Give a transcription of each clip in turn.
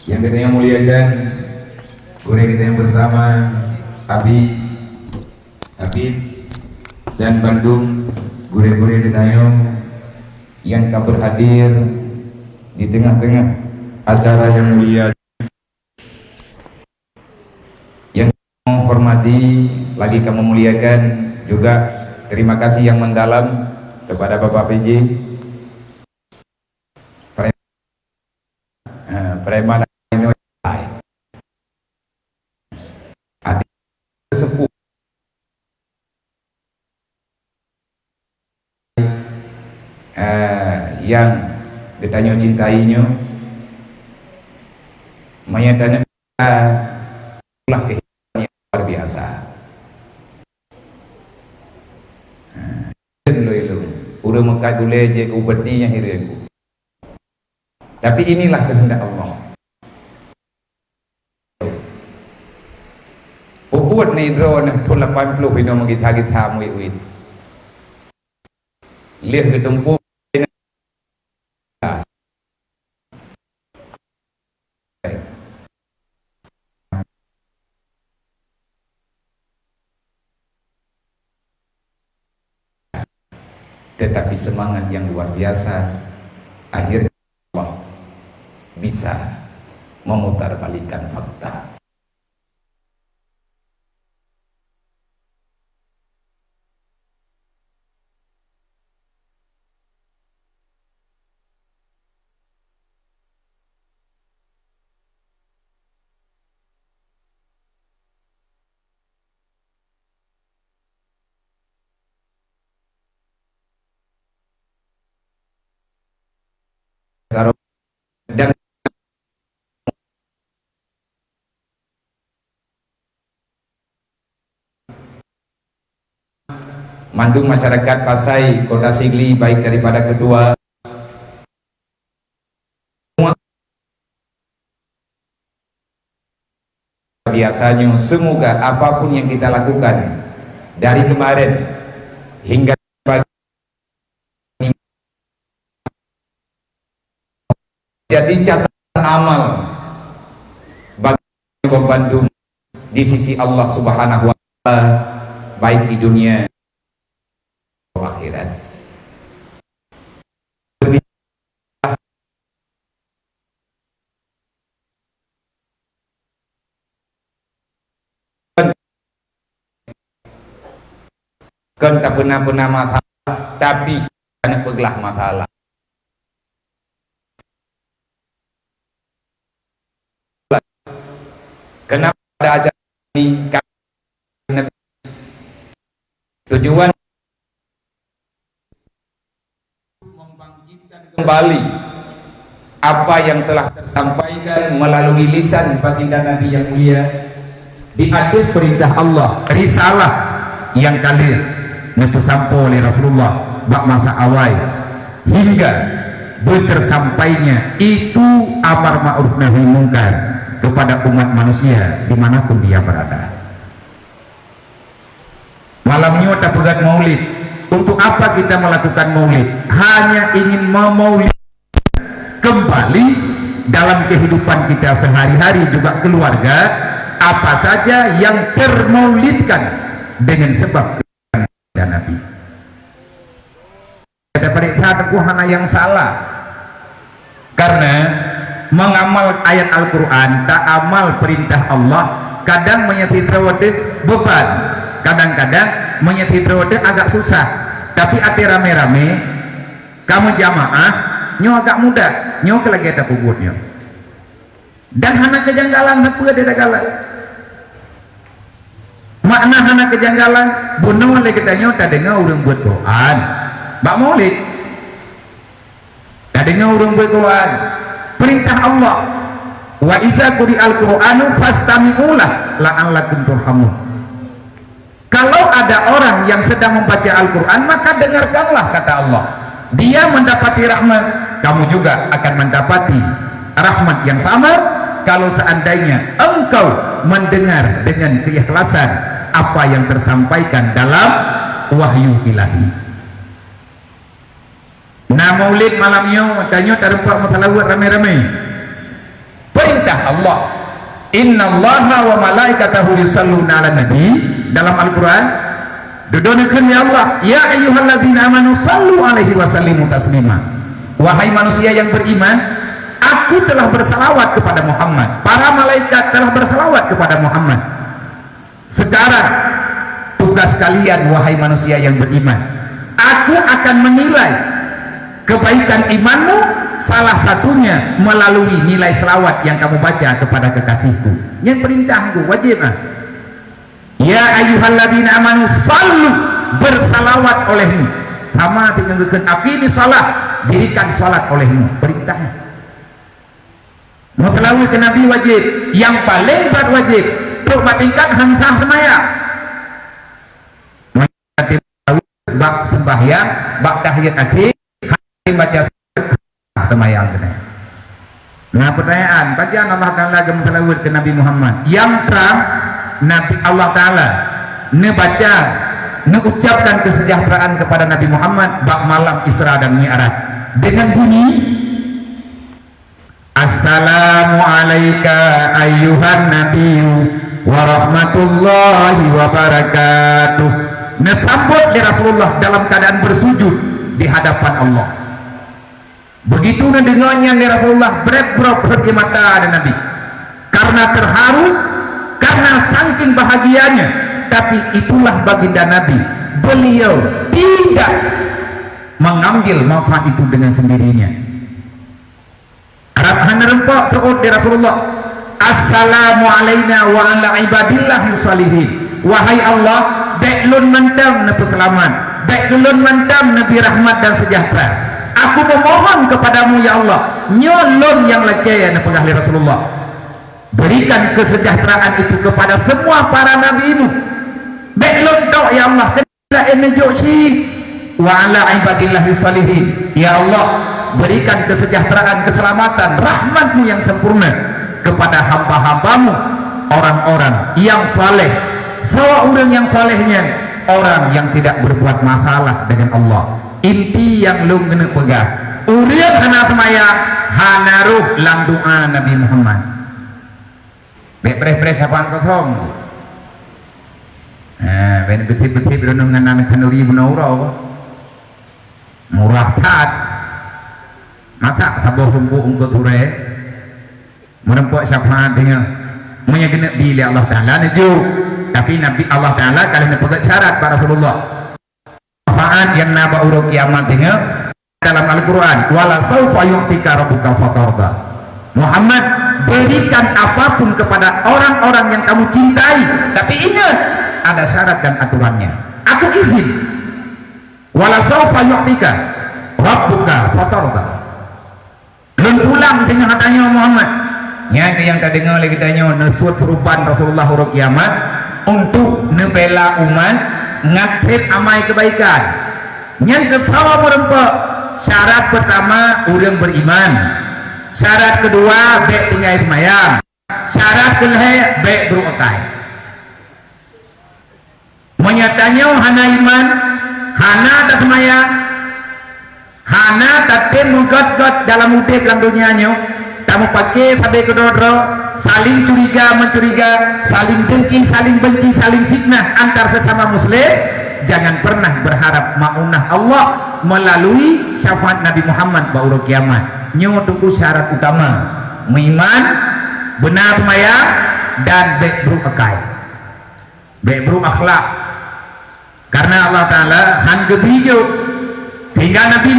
yang kita yang muliakan, guru kita yang bersama Habib dan Bandung, guru-guru kita yang berhadir di tengah-tengah acara yang mulia, yang kamu hormati, lagi kamu muliakan juga. Terima kasih yang mendalam kepada Bapak PJ, preman adik sepuh yang kita cintainya, menyatakan ulah kehidupan yang luar biasa. Udah mekat gule je ku bedinya hiriku. Tapi inilah kehendak Allah. Buat ni drone tuh 80 pino mengita-gita muit-muit. Lihat ke tempur tetapi semangat yang luar biasa, akhirnya Allah bisa memutarbalikkan fakta. Dan mandung masyarakat Pasai, Kota Sigli, baik daripada kedua biasanya, semoga apapun yang kita lakukan dari kemarin hingga jadi catatan amal bagi Bandung di sisi Allah Subhanahu wa Ta'ala, baik di dunia maupun akhirat. Kan tak pernah masalah, tapi karena pegelah masalah. Kenapa ada acara ini? Tujuan membangkitkan kembali apa yang telah tersampaikan melalui lisan baginda Nabi yang mulia di akhir perintah Allah, risalah yang kali dipesampo oleh Rasulullah bak masa awal hingga bertersampainya itu amar ma'ruf nahi mungkar kepada umat manusia dimanapun dia berada. Malamnya tak pegat maulid. Untuk apa kita melakukan maulid? Hanya ingin memaulid kembali dalam kehidupan kita sehari-hari, juga keluarga, apa saja yang termaulidkan dengan sebab kehendak Nabi. Ada perintah hana yang salah, karena mengamal ayat Al-Quran, tak amal perintah Allah, kadang menyetidrawade beban, kadang-kadang menyetidrawade agak susah. Tapi hati rame-rame kamu jamaah nyo agak mudah, nyo ke lagi ada pubutnya dan hana kejanggalan nak ada dagalan makna hana kejanggalan bunuh oleh kita nyo tak dengar orang buat Quran bak maulid, tak dengar orang buat Quran. Perintah Allah, wa iza quri'al Qur'anu fastami'ulah la'allakum turhamun. Kalau ada orang yang sedang membaca Al-Quran, maka dengarkanlah, kata Allah. Dia mendapati rahmat, kamu juga akan mendapati rahmat yang sama kalau seandainya engkau mendengar dengan keikhlasan apa yang tersampaikan dalam wahyu ilahi. Nah, maulid malamnya tanya tarupak mutalawat rame-rame. Perintah perintah Allah. Innallaha wa malaikatahu yusalluna 'alan nabi. Dalam Al-Qur'an dudunekeun ya Allah, ya ayyuhalladzina amanu sallu alaihi wa sallimu taslima. Wahai manusia yang beriman, aku telah bersalawat kepada Muhammad, para malaikat telah bersalawat kepada Muhammad. Sekarang tugas kalian wahai manusia yang beriman, aku akan menilai kebaikan imanmu, salah satunya melalui nilai selawat yang kamu baca kepada kekasihku. Yang perintahku wajib. Ya ayyuhalladzina amanu sallu, bersalawat olehmu. Sama dengan aqimi salat, dirikan salat olehmu. Perintahnya. Selawat ke Nabi wajib. Yang paling berat wajib untuk tingkat hamzah semaya. Bak sembahyang, bak tahiyat akhir, baca semayang. Nah pertanyaan, bacaan Allah Ta'ala selawat ke Nabi Muhammad yang terang. Nabi Allah Ta'ala baca, ucapkan kesejahteraan kepada Nabi Muhammad bak malam Isra dan Mi'raj dengan bunyi Assalamu alayka ayyuhan nabiyyu wa rahmatullahi wa barakatuh. Nesambut di Rasulullah dalam keadaan bersujud di hadapan Allah. Begitu mendengarnya di Rasulullah berat-berat di mata ada Nabi karena terharu, karena saking bahagianya. Tapi itulah baginda Nabi, beliau tidak mengambil manfaat itu dengan sendirinya. Arahan rempok terus di Rasulullah, assalamu alayna wa ala ibadillahi salihin. Wahai Allah, beklun mentam nabi selamat, beklun mentam nabi rahmat dan sejahtera. Aku memohon kepadamu ya Allah, nyolon yang lekaya nabi Rasulullah, berikan kesejahteraan itu kepada semua para nabimu. Beklun tok ya Allah, kena energi wa ala ibadillahi salihin. Ya Allah, berikan kesejahteraan, keselamatan, rahmatmu yang sempurna kepada hamba-hambamu, orang-orang yang saleh. Seorang yang salehnya orang yang tidak berbuat masalah dengan Allah. Inti yang lu kena pegang urian hana semaya hanaruh lang doa Nabi Muhammad. Bepres-pres apaan kosong. Ben betul-betul berenungan nama kanuri bunaura murah tat maka sabuh rumpu ungkut ure merempok syafaat dengan menyagena bila Allah Ta'ala neju. Tapi Nabi Allah Ta'ala kalau nepegat syarat para Rasulullah syafaat yang naba uruk kiamat dengan dalam Al-Quran wala sawfa yu'tika rabbuka fatarda. Muhammad, berikan apapun kepada orang-orang yang kamu cintai, tapi ingat ada syarat dan aturannya. Aku izin wala sawfa yu'tika rabbuka fatarda. Belum pulang dengan katanya Muhammad yang tak dengar lagi tanya nesut serupan Rasulullah huruf kiamat untuk nebela umat ngatrit amai kebaikan. Yang ketawa merempok syarat pertama orang beriman, syarat kedua baik tinggal semayang, syarat kedua baik berukai. Menyatanya hana iman, hana tak semayang, hana tak menggot-got dalam udik dalam dunianya. Kamu pakai sampai kedua saling curiga mencuriga, saling dengki, saling benci, saling fitnah antar sesama muslim. Jangan pernah berharap maunah Allah melalui syafaat Nabi Muhammad bauru kiamat. Nyo tunggu syarat utama iman, benar maya dan baik berukai, baik berakhlak. Karena Allah Ta'ala han gebijo hingga Nabi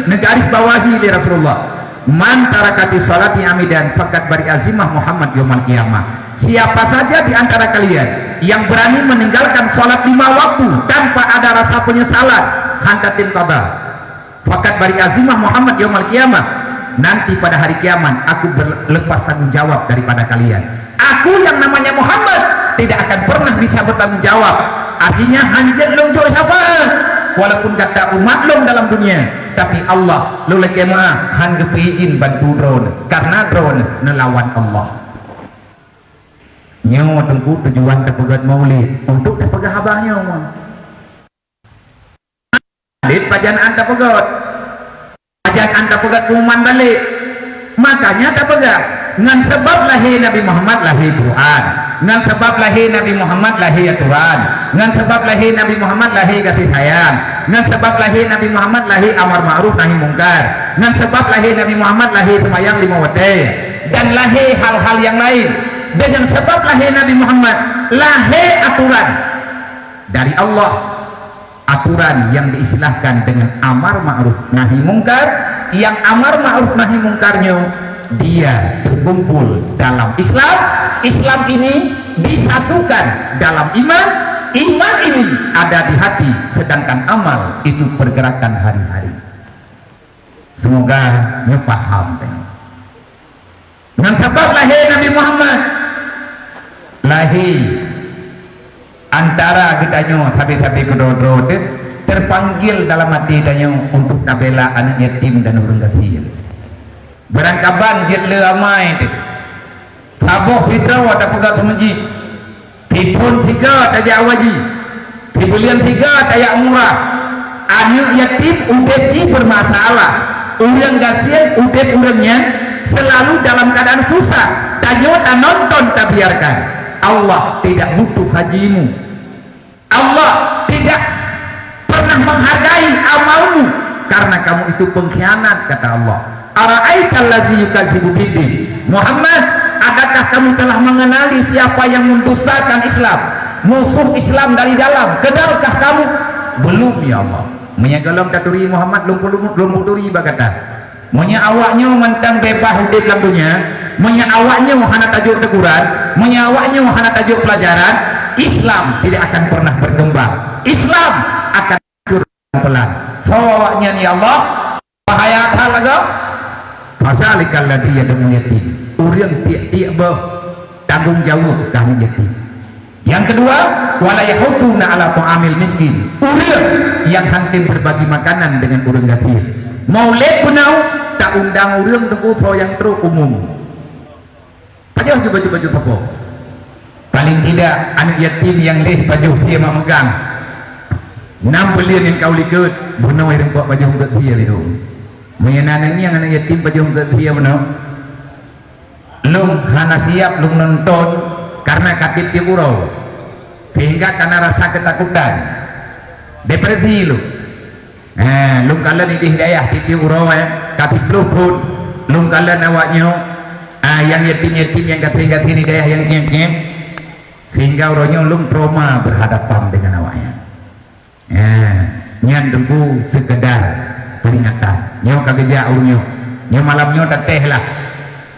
negaris bawahi di Rasulullah man tarakati salati amidan fakat bari azimah Muhammad yaumul qiyamah. Siapa saja di antara kalian yang berani meninggalkan salat 5 waktu tanpa ada rasa penyesalan hantatin qada fakat bari azimah Muhammad yaumul qiyamah, nanti pada hari kiamat aku berlepas tanggung jawab daripada kalian. Aku yang namanya Muhammad tidak akan pernah bisa bertanggung jawab. Artinya hanya lonjok syafaat walaupun kata umat long dalam dunia, tapi Allah lu lagi mah han gepiin bantu drone karena drone nelawan Allah. Nyo tunggu tujuan terpegat maulid untuk terpegat abahnya mah. Dit pajanaan terpegat. Pajanaan terpegat kuman balik. Makanya terpegat. ngan sebab lahir Nabi Muhammad lahir Quran, ngan sebab lahir Nabi Muhammad lahir aturan, ngan sebab lahir Nabi Muhammad lahir kasih sayang, ngan sebab lahir Nabi Muhammad lahir amar ma'ruf nahi mungkar, ngan sebab lahir Nabi Muhammad lahir sembahyang 5 waktu, dan lahir hal-hal yang lain. Dengan sebab lahir Nabi Muhammad lahir aturan dari Allah, aturan yang diistilahkan dengan amar ma'ruf nahi mungkar, yang amar ma'ruf nahi mungkarnya dia terkumpul dalam Islam. Islam ini disatukan dalam iman, iman ini ada di hati, sedangkan amal itu pergerakan hari-hari. Semoga ñu paham. Dengan sebab lahir Nabi Muhammad lahir antara kita nyo tapi kedua-dua terpanggil dalam hati kita untuk tabela anak yatim dan orang kafir. Berangkaban jet le amai tu taboh fitrah atau pegat menji tipun 3 tajak waji tibulian 3 tajak murah. Anak yatim umpeti bermasalah, orang gasir umpet orangnya selalu dalam keadaan susah, tanya dan nonton tak biarkan. Allah tidak butuh hajimu, Allah tidak pernah menghargai amalmu karena kamu itu pengkhianat, kata Allah. Ara'aital ladzi yukadzibu biddin. Muhammad, adakah kamu telah mengenali siapa yang mendustakan Islam, musuh Islam dari dalam? Kenalkah kamu? Belum ya Allah. Menyagalong taturi Muhammad lumpuh turi bagata. Monya awaknya mentang bebas hidup lampunya, monya awaknya hana tajuk teguran, monya awaknya hana tajuk pelajaran. Islam tidak akan pernah berkembang, Islam akan hancur pelan. Awaknya ya Allah bahaya hal agak fasalikal ladzi yad'u yatim, urang tiap-tiap tanggung jawab kami yatim. Yang kedua, wala yahutuna ala ta'amil miskin, urang yang hantim berbagi makanan dengan urang kafir. Maulid punau tak undang urang dengku yang terus umum. Aja baju-baju apa? Paling tidak anak yatim yang leh baju dia memegang 6 belian yang kau likut benar yang buat baju untuk dia itu. Menyenangannya yang anak yatim baju untuk dia benar. Lung hana siap lung nonton karena katip dia urau, sehingga karena rasa ketakutan depresi lu. Lung kala ni hidayah titi urau katip luput, lung kala nawaknya yang yatim-yatim yang gating-gating hidayah yang nyeng-nyeng, sehingga uraunya lung trauma berhadapan dengan awaknya. Nyan dengku sekedar peringatan. Nyo kageja urunyo, nyo malamnya teteh lah.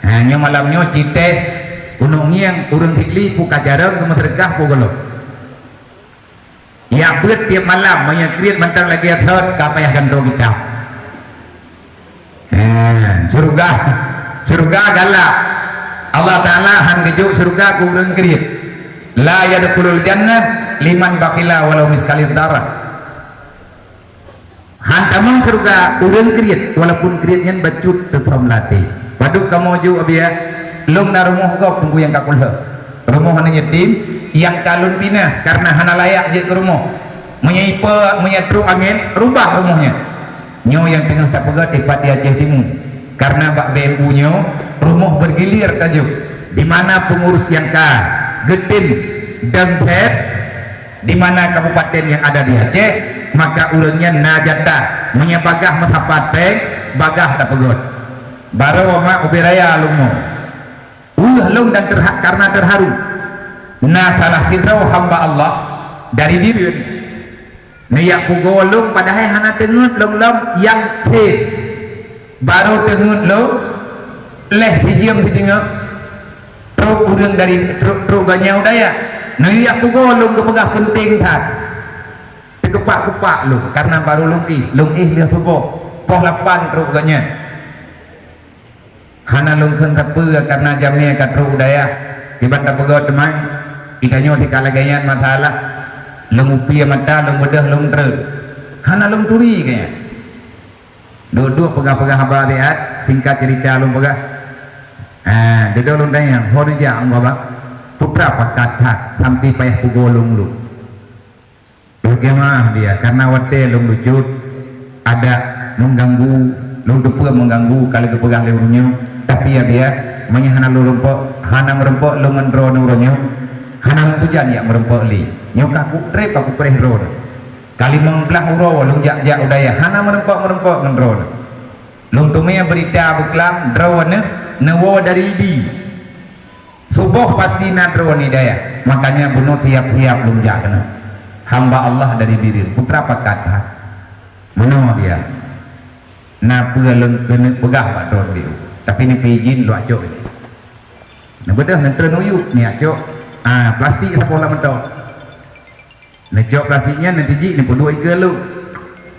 Nyo malamnya cite gunung yang urang hikli pu kajarang ke mergah pu gelo. Ya beut tiap malam menyekrit mentang lagi athot kapayah gandro kita. Surga galak. Allah Ta'ala han gejuk surga ku urang kriit. La yadkhulul jannah liman bakila walau miskalit darah. Hantamang surga urang kriit walaupun kriitnya bacut tetap latih. Paduk kamu ju abia lung na rumuh gok tunggu yang kakulha. Rumuh hana yatim yang kalun pinah karena hana layak je ke rumah. Menyatru angin rubah rumahnya. Nyo yang tengah tak pegat tepat di Aceh Timur. Karena bak BMU nyo rumah bergilir tajuk. Di mana pengurus yang getin dan head di mana kabupaten yang ada di Aceh, maka ulangnya najata menyabagah menghapateng bagah tak pegot. Baru mak ubiraya lumo lung dan karena terharu. Nah salah sidraw hamba Allah dari diri niyak pugolung padahal hana tengut long yang baru tengut lo leh dijiam ditinggal truk udang dari truk ganyau daya niyak pugolung kepegah penting tak kepak-kepak lu karena baru lung lihat subuh poh 8 truk ganya hana lungkeng rapeu karena jamnya katru daya tiba tak pegot teman ikanyo si kalagayan masalah lengupi mata lung bedah lung ter hana lung turi kayaknya dua pegah-pegah habar lihat singkat cerita lung pegah dedo lung daya horja anggoba putra pakat hak sampai payah pugolung lu bagaimana dia karena wate lung lucut ada mengganggu lung depa mengganggu kali kepegah leurnya. Tapi ya dia menyahana lu rempok hana merempok lu ngendro nuronyo hana pujan ya merempok li nyo kaku trep aku preh ro kali mengklah uro lu jak udaya hana merempok ngendro lu tumenya berita beklam drawane newo dari di subuh pasti nadroni daya makanya bunuh tiap-tiap lu jak hamba Allah dari diri putra apa kata mana dia na pelun kena pegah pak don dia tapi ni pijin lu acok ni na bedah na ternuyu ni acok plastik sekolah mentok na cok plastiknya nanti ji ni pun 2 iga lu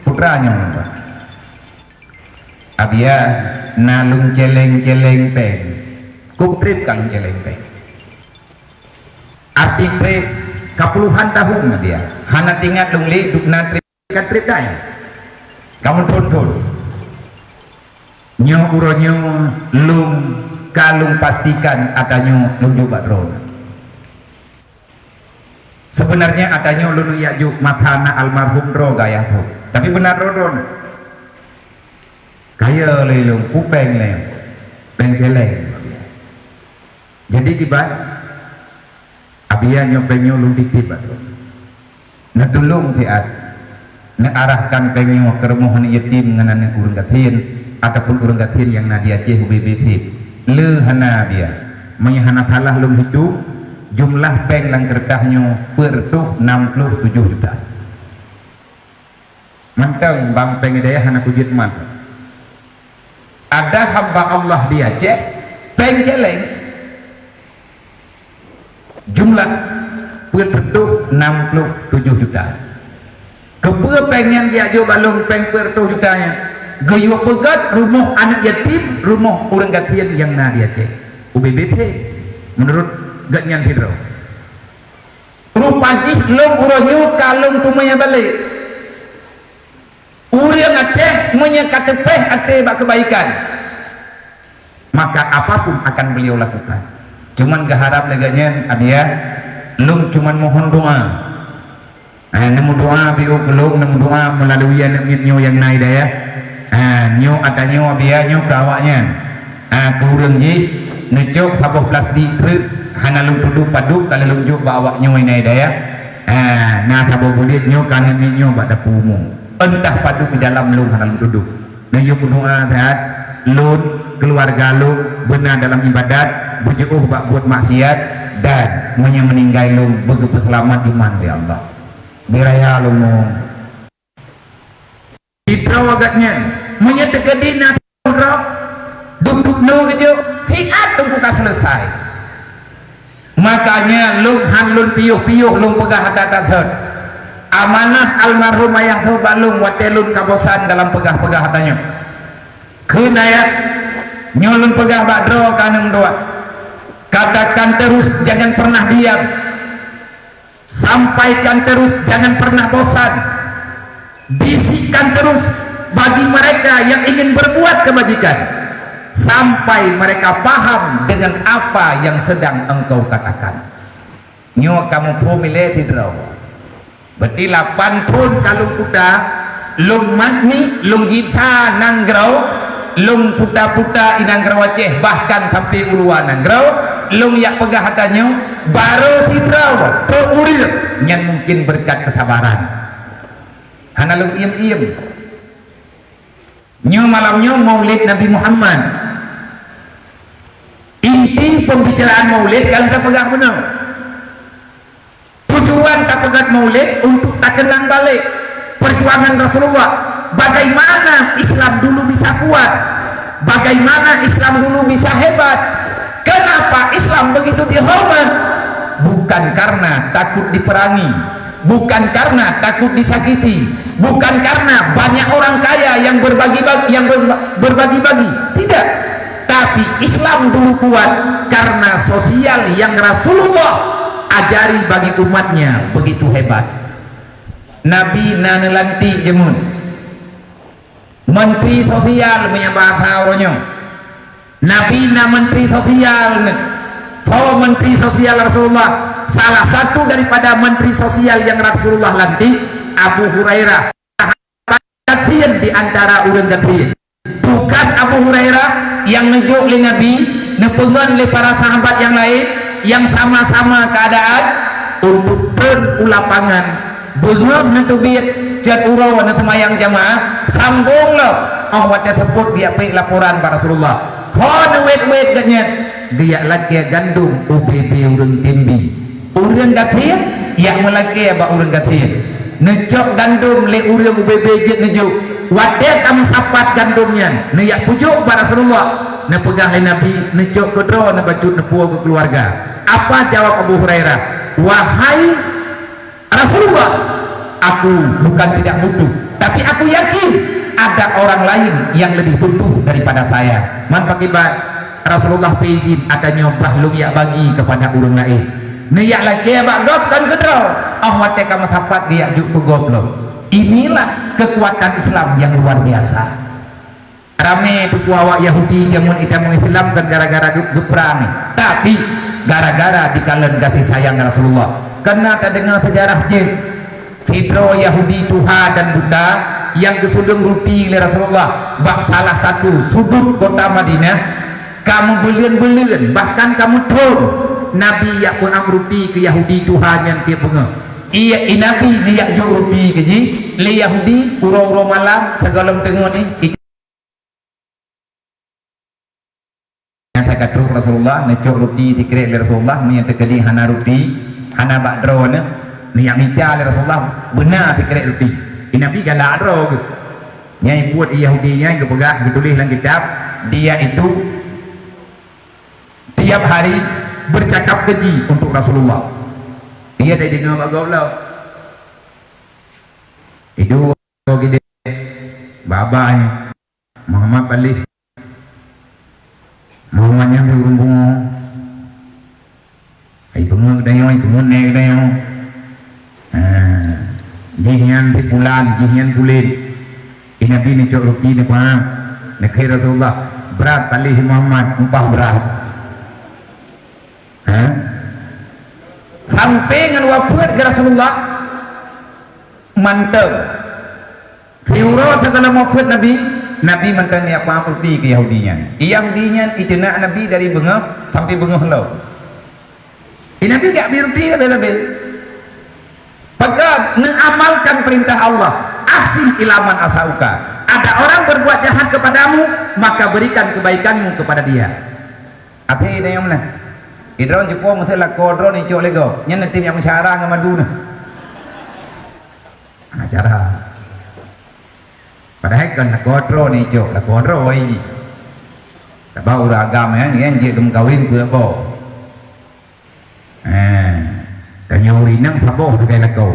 putranya apa abia na lung celeng peng kutrip kalung celeng peng arti trip kapuluhan tahun na dia hana tinggal lung li duk na trip dai kamu turun nyo uronyo lung kalung pastikan adanya lung juga drone sebenarnya adanya lung yajuk makana almarhum ro gaya tu tapi benar drone kaya lelung kupeng le pengceleng jadi tiba abia nyo penyo lung dikit batu na dulung tiat na arahkan penyo ke rumah yatim nganane urang gatin ataupun urang gatin yang nadia ceh BBT le hana dia menyahana kalah lum hidup jumlah peng lang kertahnya pertuh 67 juta mantang bang peng daya hana kujit man ada hamba Allah dia ceh peng jeleng jumlah pertuh 67 juta kepua pengen dia jo balung peng pertuh jutanya gayuh pegat rumah anak yatim rumah orang gatian yang na dia cek UBBT menurut gak nyantir rupajih long uronyo kalung tumanya balik uriang aceh menyekatepeh ate bak kebaikan maka apapun akan beliau lakukan cuman keharap leganya abia long cuman mohon doa nemu doa biu belum nemu doa melalui nemu yang naik daya nyo atanya biar nyo kawaknya kurang ji necok sabuh plastik hana lung duduk paduk kalau lung juk bawa nyo ini daya nah sabuh bulit nyo kanan nyo bak dapumu entah paduk di dalam lung hana lung duduk nah yo doa sehat lun keluarga lung benar dalam ibadat berjauh bak buat maksiat dan meninggal lung begitu selamat iman di Allah biraya lung Hidro agaknya menyetegedina duduk no kejo hiat buka selesai makanya lung hanlun piuh lung pegah hadatat amanah almarhum ayah tu balung watelun kabosan dalam pegah hatanya kenayat nyolun pegah badro kaneng doa katakan terus jangan pernah diam sampaikan terus jangan pernah bosan bisikkan terus bagi mereka yang ingin berbuat kebajikan sampai mereka paham dengan apa yang sedang engkau katakan nyo kamu pumile tidro berarti 8 pun kalau kuda lung magni lung gita nanggrau lung puta inanggrau aceh bahkan sampai uluan nanggrau lung yak pegah hatanya baru tidro peuril yang mungkin berkat kesabaran hana lung iem nyo malamnya maulid Nabi Muhammad inti pembicaraan maulid kalau tak pegang benar tujuan tak pegang maulid untuk tak kenang balik perjuangan Rasulullah bagaimana Islam dulu bisa kuat bagaimana Islam dulu bisa hebat kenapa Islam begitu dihormat bukan karena takut diperangi bukan karena takut disakiti bukan karena banyak orang kaya yang berbagi-bagi tidak tapi Islam dulu kuat karena sosial yang Rasulullah ajari bagi umatnya begitu hebat Nabi nanelanti jemun menteri sosial menyembah orangnya Nabi na menteri sosial menteri sosial Rasulullah salah satu daripada menteri sosial yang Rasulullah lantik Abu Hurairah di antara urang gatrian tugas Abu Hurairah yang nunjuk li Nabi nepengan oleh para sahabat yang lain yang sama-sama keadaan untuk berulapangan bengang netubit jad urau na temayang jamaah sambung lo awat tersebut dia pergi laporan para Rasulullah kau wet katnya dia lagi gandum UBB urang timbi urang gatir yang melaki abak urang gatir necok gandum le urang UBB jet nejuk wadah kamu sapat gandumnya neyak pujuk para Rasulullah na pegang Nabi necok kedro na bacut nepua ke keluarga. Apa jawab Abu Hurairah? Wahai Rasulullah, aku bukan tidak butuh, tapi aku yakin ada orang lain yang lebih butuh daripada saya. Man pakibat Rasulullah izin akan nyobah lu ya bagi kepada orang lain. Niyak lagi abak gop kan kedro. Ahwat kamu sapat dia juk ke goblok. Inilah kekuatan Islam yang luar biasa. Rame buku awak Yahudi jamun kita mengislamkan gara-gara geprang, tapi gara-gara dikalen kasih sayang Rasulullah. Karena tak dengar sejarah je hidro Yahudi Tuhan dan Buddha yang kesudung rupi oleh Rasulullah bak salah satu sudut kota Madinah kamu belian bahkan kamu turun Nabi yang pun amrupi ke Yahudi Tuhan yang tiap bunga iya Nabi ni yang jauh rupi ke ji le Yahudi uro-uro malam segalam tengok ni kata Rasulullah necok rupi dikira oleh Rasulullah ni yang terkedi hana rupi hana bakdro ni yang minta oleh Rasulullah benar dikira rupi ini Nabi galak dro ke yang buat Yahudi yang kepegah ditulis dalam kitab dia itu tiap hari bercakap keji untuk Rasulullah dia dah dengar bagaulah itu gede babai Muhammad Balik Muhammad yang berumbung ay bunga dayo ay bunga dayo jihian di bulan jihian bulan Nabi ni cok rupi ni paham nak kira Rasulullah berat tali Muhammad umpah berat sampai dengan wafat ke Rasulullah mantap diurut setelah wafat Nabi mantan ni apa pergi ke Yahudinya itu nak Nabi dari bengah sampai bengah lau Nabi tak berhenti lebih pegang mengamalkan perintah Allah ahsin ilaman asauka ada orang berbuat jahat kepadamu maka berikan kebaikanmu kepada dia hati dia yang mana idron jepong masalah kodron ni cok lego yang nanti yang mensyarah dengan madu nah acara padahal kan nak kodro ni cok lah kodro ini tak bau ragam ni kan dia kawin ke apa kanyuri nang paboh tu kaya kau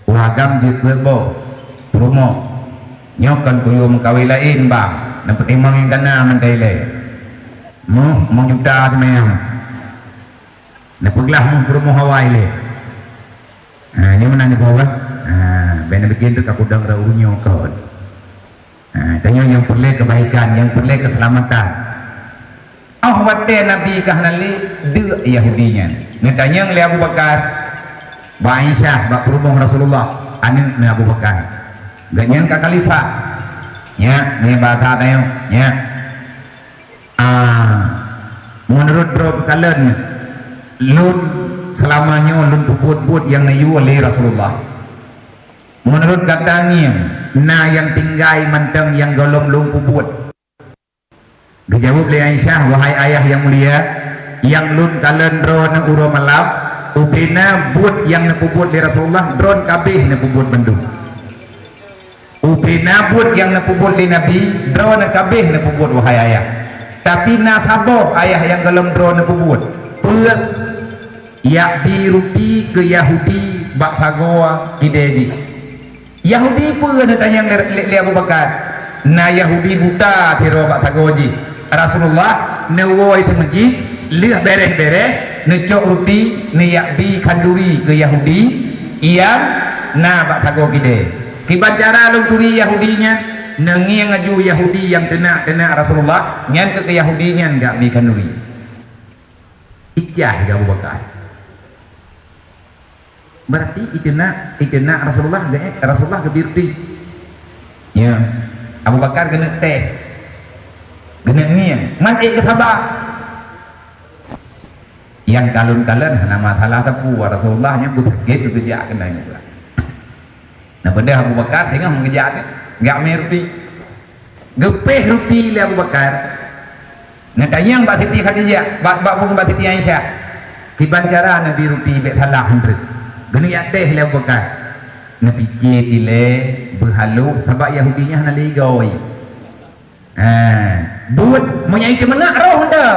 ragam dia ke apa promo nyokan kuyo mengkawin lain bang nampak emang yang kena mentai le mau juta semayang napaglah mong promo Hawaii le ini mana ni bawah benar begitu kakudang raunyo kau tanya yang perlu kebaikan yang perlu keselamatan wate Nabi kahnali de Yahudinya ngetanya oleh Abu Bakar ba Aisyah ba perumong Rasulullah anak ni Abu Bakar ganyan ka khalifah ya ni bata tayo ya menurut bro kalian lun selamanya lun puput-put yang nayu oleh Rasulullah menurut katanya na yang tinggai manteng yang golong lung puput dijawab oleh Aisyah wahai ayah yang mulia yang lun kalen dron uro malap upina but yang nepuput di Rasulullah dron kabeh nepuput bendung upina but yang nepuput di Nabi dron kabeh nepuput wahai ayah tapi nasabah ayah yang golong dron nepuput pula yak biruti ke Yahudi bak hagoa kideji Yahudi pun ada tanya le Abu Bakar na Yahudi buta tiro bak hagoji Rasulullah newoi itu masjid lihat beres-beres necok rupi niyak bi kanduri ke Yahudi yang na bak hago kide kibat cara lungkuri Yahudinya nengi yang ngaju Yahudi yang kena Rasulullah ngan ke Yahudinya enggak bi kanduri ijah Abu Bakar berarti itu nak Rasulullah kebirti ya Abu Bakar kena teh kena ni man ke sabar yang kalun-kalun nama salah tapu Rasulullah yang bertakit bekerja kena juga. Nah pada Abu Bakar tengah mengejar dia enggak merti gepeh ruti le Abu Bakar. Nah tayang Mbak Siti Khadijah Mbak bukan Mbak Siti Aisyah kibancara Nabi ruti bet salah hundred geni ateh le Abu Bakar Nabi kitile berhalu sebab Yahudinya hana ligoi buat menyai ke mana roh dah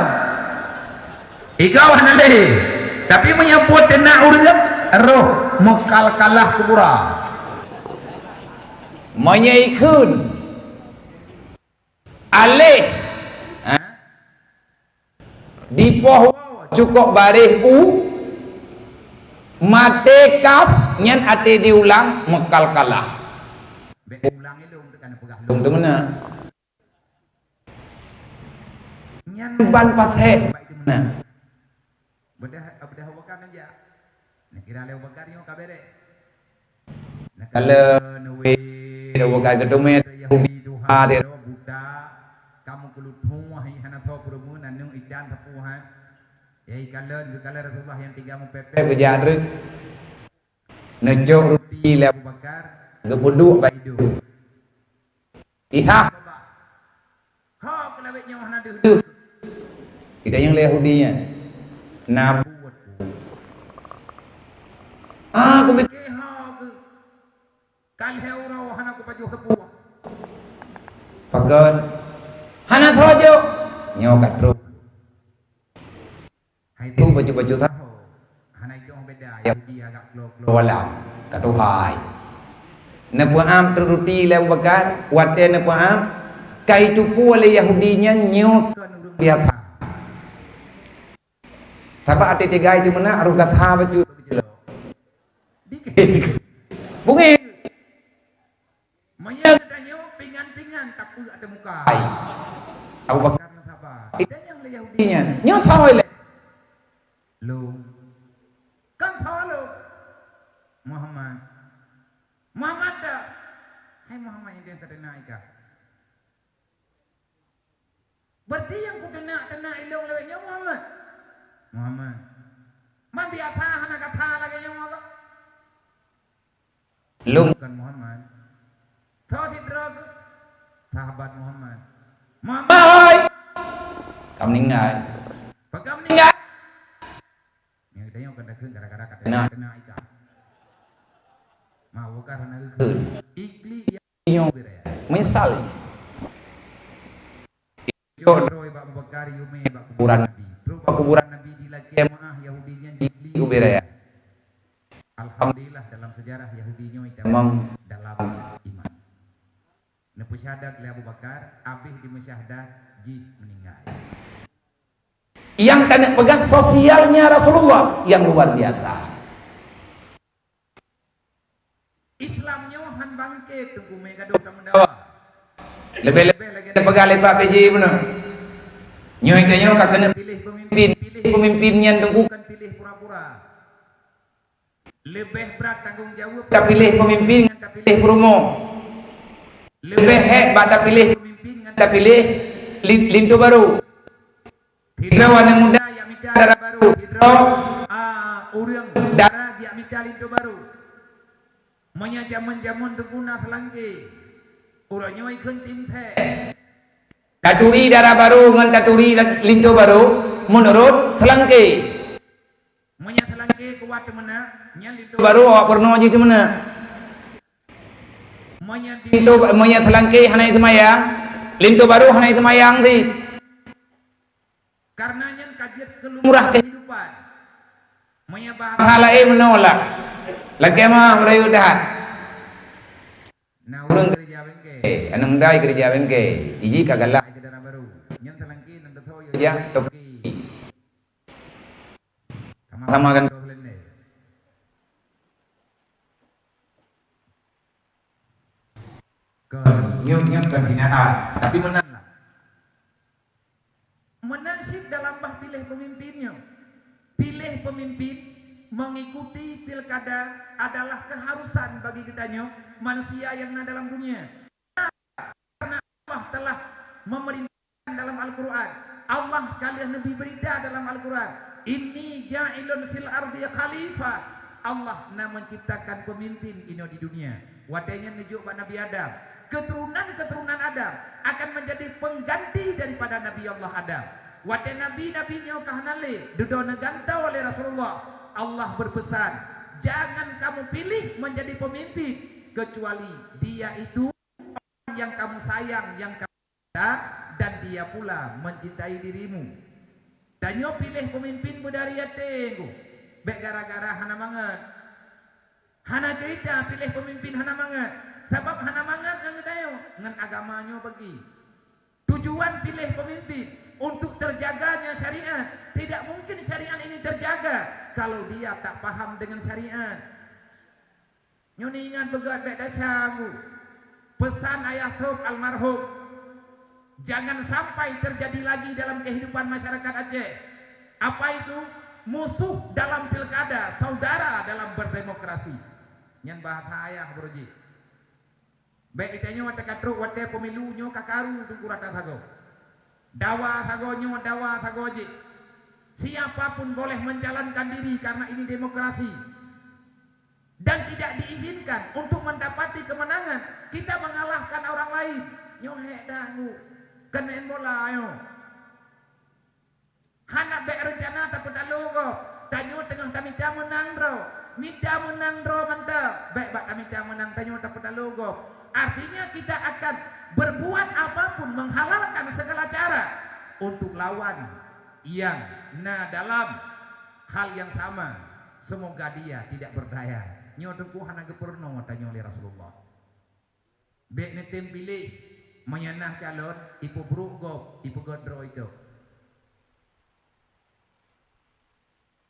igau hana le tapi menyambut kena urang roh mekal kalah kubura menyai kun alih di poh cukup baris mate kaf nyan ate diulang mekal kalah ulang itu tekan pegah lung tu mana nyan ban pathe baik di mana bedah wakan aja nak kira le wakan yo kabere nak kala nawe do wakan kedomet Yahudi duha de Buddha kamu kulut semua hana tho perumunan nung idan tapuhan yai kalen ke kala Rasulullah yang tiga mempepe berjadruk nejok ruti le Abu Bakar gebuduk baidu ihak ha kelawetnya hana deuh kita yang Yahudinya nabuat aku mikir ha ke kan heura hana ku baju tepu pagon hana thojo nyokat bro hai tu baju-baju tahu hana itu beda Yahudi agak keluar alam katuhai nabuam teruti le Bakar wate nabuam kai tu pule Yahudinya nyokan biasa Tapa ati tiga itu mana aruh katha baju dikit bungi maya katanya pingan-pingan tapi ada muka Abu Bakar apa itu yang le Yahudinya nyo sawai le lo kan sawalo Muhammad dah hai Muhammad yang dia terkena ika berarti yang ku kena ilong lewatnya Muhammad man biasa hana kata lagi yang Allah lu bukan Muhammad kau tidak sahabat Muhammad kamu meninggal yang kita yang kena gara-gara kena ika mau karena itu ikli yang misal jodoh Abu Bakar yume kuburan Nabi kuburan Nabi di jamaah Yahudinya ikli uberaya alhamdulillah dalam sejarah Yahudinya itu memang dalam iman nepu syahadat le Abu Bakar abih di musyahadat ji meninggal yang kena pegang sosialnya Rasulullah yang luar biasa Islamnya han bangkit tunggu mega dok mendawa lebih-lebih lagi ada pegalai Pak PJ benar nyoy kanyo kena pilih pemimpinnya bukan pilih pura-pura lebih berat tanggung jawab tak pilih pemimpin tak pilih promo lebih hebat tak pilih pemimpin tak pilih lintu baru hidro anak muda yang minta darah baru hidro urang darah yang minta lintu baru monya zaman-zaman teguna selangki urangnya ikut tinte taturi darah baru dengan taturi lintu baru menurut selangki monya selangki kuat mana nya lintu baru awak pernah aja mana monya selangki hana itu mayang lintu baru hana itu mayang sih karena yang kajian kelumrah kehidupan monya bahasa lain menolak lagi mah merayu dah nah urang kerja bengke anang dai kerja bengke iji kagalah darah baru nyen selangki nang toyo ya toki sama-sama kan nyok kan hinaan tapi menang lah menang sih dalam bah pilih pemimpinnya pilih pemimpin mengikuti pilkada adalah keharusan bagi kitanya manusia yang ada dalam dunia karena Allah telah memerintahkan dalam Al-Quran Allah kalian lebih berita dalam Al-Quran Inni ja'ilun fil ardi khalifah. Allah na menciptakan pemimpin ini di dunia. Wadanya menuju pada Nabi Adam. Keturunan Adam akan menjadi pengganti daripada Nabi Allah Adam. Wadai Nabi nyo kahanale duduk gantau oleh Rasulullah. Allah berpesan, jangan kamu pilih menjadi pemimpin kecuali dia itu orang yang kamu sayang, yang kamu cinta, dan dia pula mencintai dirimu. Dan nyo pilih pemimpin budaya tenggu. Bek gara-gara hana mangat. Hana cerita pilih pemimpin hana mangat. Sebab hana mangat ngan dayo ngan agamanya pergi. Tujuan pilih pemimpin untuk terjaganya syariat. Tidak mungkin syariat ini terjaga kalau dia tak paham dengan syariat. Nyoni ingat begat bek dasamu. Pesan ayah Thub almarhum, jangan sampai terjadi lagi dalam kehidupan masyarakat Aceh. Apa itu? Musuh dalam pilkada, saudara dalam berdemokrasi. Nyan bahasa ayah broji. Baik ditanya wate katruk wate pemilunya kakaru tu kurata sago. Dawa sagonyo dawa sagoji. Siapapun boleh mencalonkan diri karena ini demokrasi. Dan tidak diizinkan untuk mendapati kemenangan. Kita mengalahkan orang lain. Nyohek dangu. Kenain bola ayo. Hana bek rencana tapi tak logo. Tanyo tengah tamita menang bro. Mita menang bro mantap. Baik bak tamita menang tanyo tapi tak logo. Artinya kita akan berbuat apapun, menghalalkan segala cara untuk lawan yang dalam hal yang sama. Semoga dia tidak berdaya. Nyodoku hana gepurno tanyo oleh Rasulullah. Bek netem pilih menyenang calon ipu brugop ipu godro itu.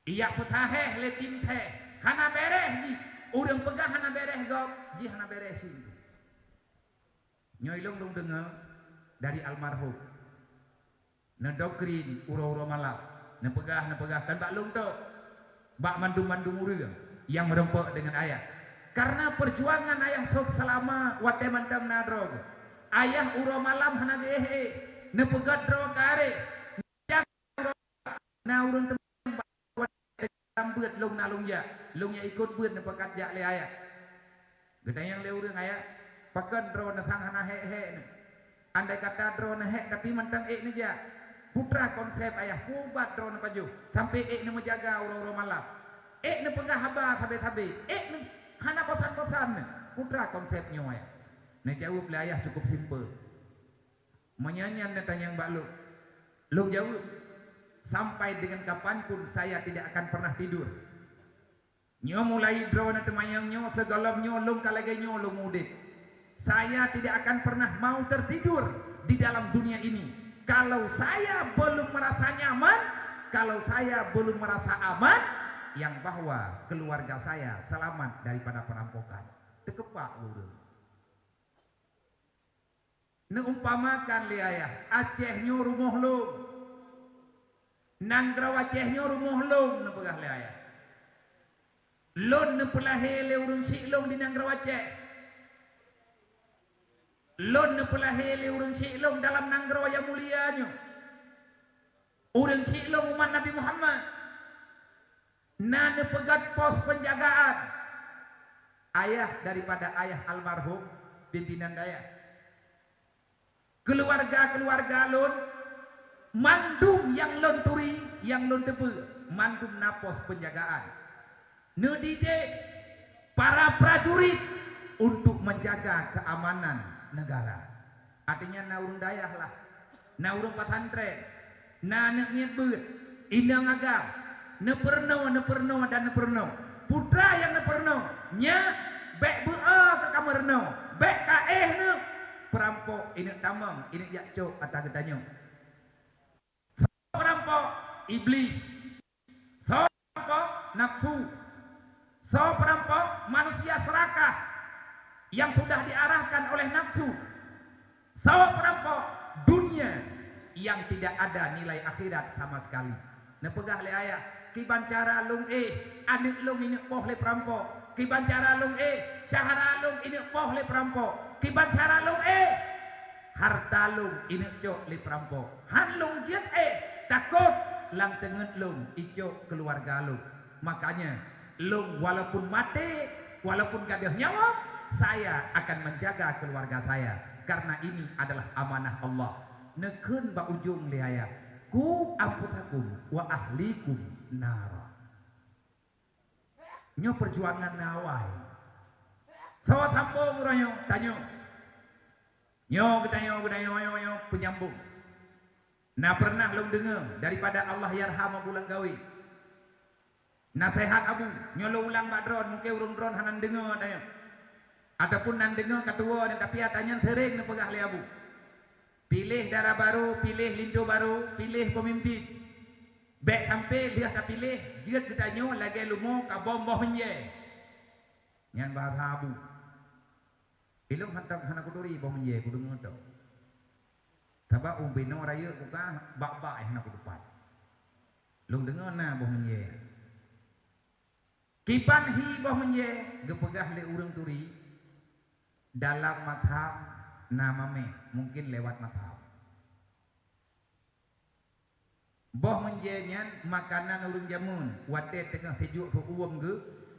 Iya putaheh letim teh hana bereh ji urang pegah hana bereh gop ji hana bereh sih. Nyoilong dong dengar dari almarhum nedokrin uro-uro malap nepegah kan bak long to bak mandum-mandum urang yang merempok dengan ayah karena perjuangan ayah sob selama wate mantang nadrog ayah uro malam hana gehe nepegat dro kare na urang beut long nalungnya ikut beut nepekat jak le ayah gedayang le urang ayah pakan drone sang hana he andai kata drone he tapi mantang ni ja putra konsep ayah kubat drone paju sampai ni menjaga uro-uro malam ni pegah haba tabe-tabe ni hana kosan-kosan putra konsepnya ayah ni jawab le ayah cukup simple menyanyian tanya mbak lu jawab sampai dengan kapanpun saya tidak akan pernah tidur. Nyo mulai drone temayang nyo segalam nyo long kalage nyo long mudik. Saya tidak akan pernah mau tertidur di dalam dunia ini. Kalau saya belum merasa nyaman, kalau saya belum merasa aman, yang bahwa keluarga saya selamat daripada perampokan. Tekepak lurus. Neumpamakan liayah Aceh nyo rumah lu. Nanggraw Aceh nyo rumah long nepegah le ayah. Lon nepelahe le urun silong di Nanggraw Aceh. Lon nepelahe le urun silong dalam Nanggraw yang mulianya. Urun silong umat Nabi Muhammad. Na nepegat pos penjagaan. Ayah daripada ayah almarhum pimpinan daya. Keluarga lon mandum yang lon turi, yang lon tepe, mandum napos penjagaan. Nedide para prajurit untuk menjaga keamanan negara. Artinya naurung dayah lah, naurung pesantren, nek niat beut, indang agam, neperno dan neperno. Putra yang neperno, nya bek bea ke kamar no, bek kaeh ne perampok ini tamang, ini jakcok atau gedanyo. Perampok iblis, so perampok nafsu, so perampok manusia serakah yang sudah diarahkan oleh nafsu, so perampok dunia yang tidak ada nilai akhirat sama sekali. Nepegah le ayah kibancara lung anik lung ini poh le perampok, kibancara lung syahara lung ini poh le perampok, kibancara lung harta lung ini cok le perampok, han lung jet takut lang tenget lung icok keluarga lung. Makanya lung walaupun mati, walaupun gak ada nyawa, saya akan menjaga keluarga saya karena ini adalah amanah Allah. Nekun ba ujung lihaya ku ampusakum wa ahlikum nara. Nyo perjuangan nawai. Tawa tampo muranyo tanyo. Nyo yo penyambung. Nah pernah long dengar daripada Allah yarham bulan gawi. Nasihat abu nyolo ulang badron mungkin urung dron hanan dengar tanyo. Ataupun nan dengar ketua dan tapi atanya sering nepegah li abu. Pilih darah baru, pilih lindo baru, pilih pemimpin. Baik sampai dia tak pilih, dia ketanya lagi lumo ka bomboh menye. Nyan bahasa abu. Ilung hantak hana kuduri boh menye kudu ngoto. Taba umbeno raya kuka bak-bak hana kudupat. Lung dengar na boh menye. Kipan hi boh menye gepegah le urang turi dalam madhab nama mungkin lewat madhab. Boh menjenyan makanan urung jamun wate tengah hijuk ke uang ge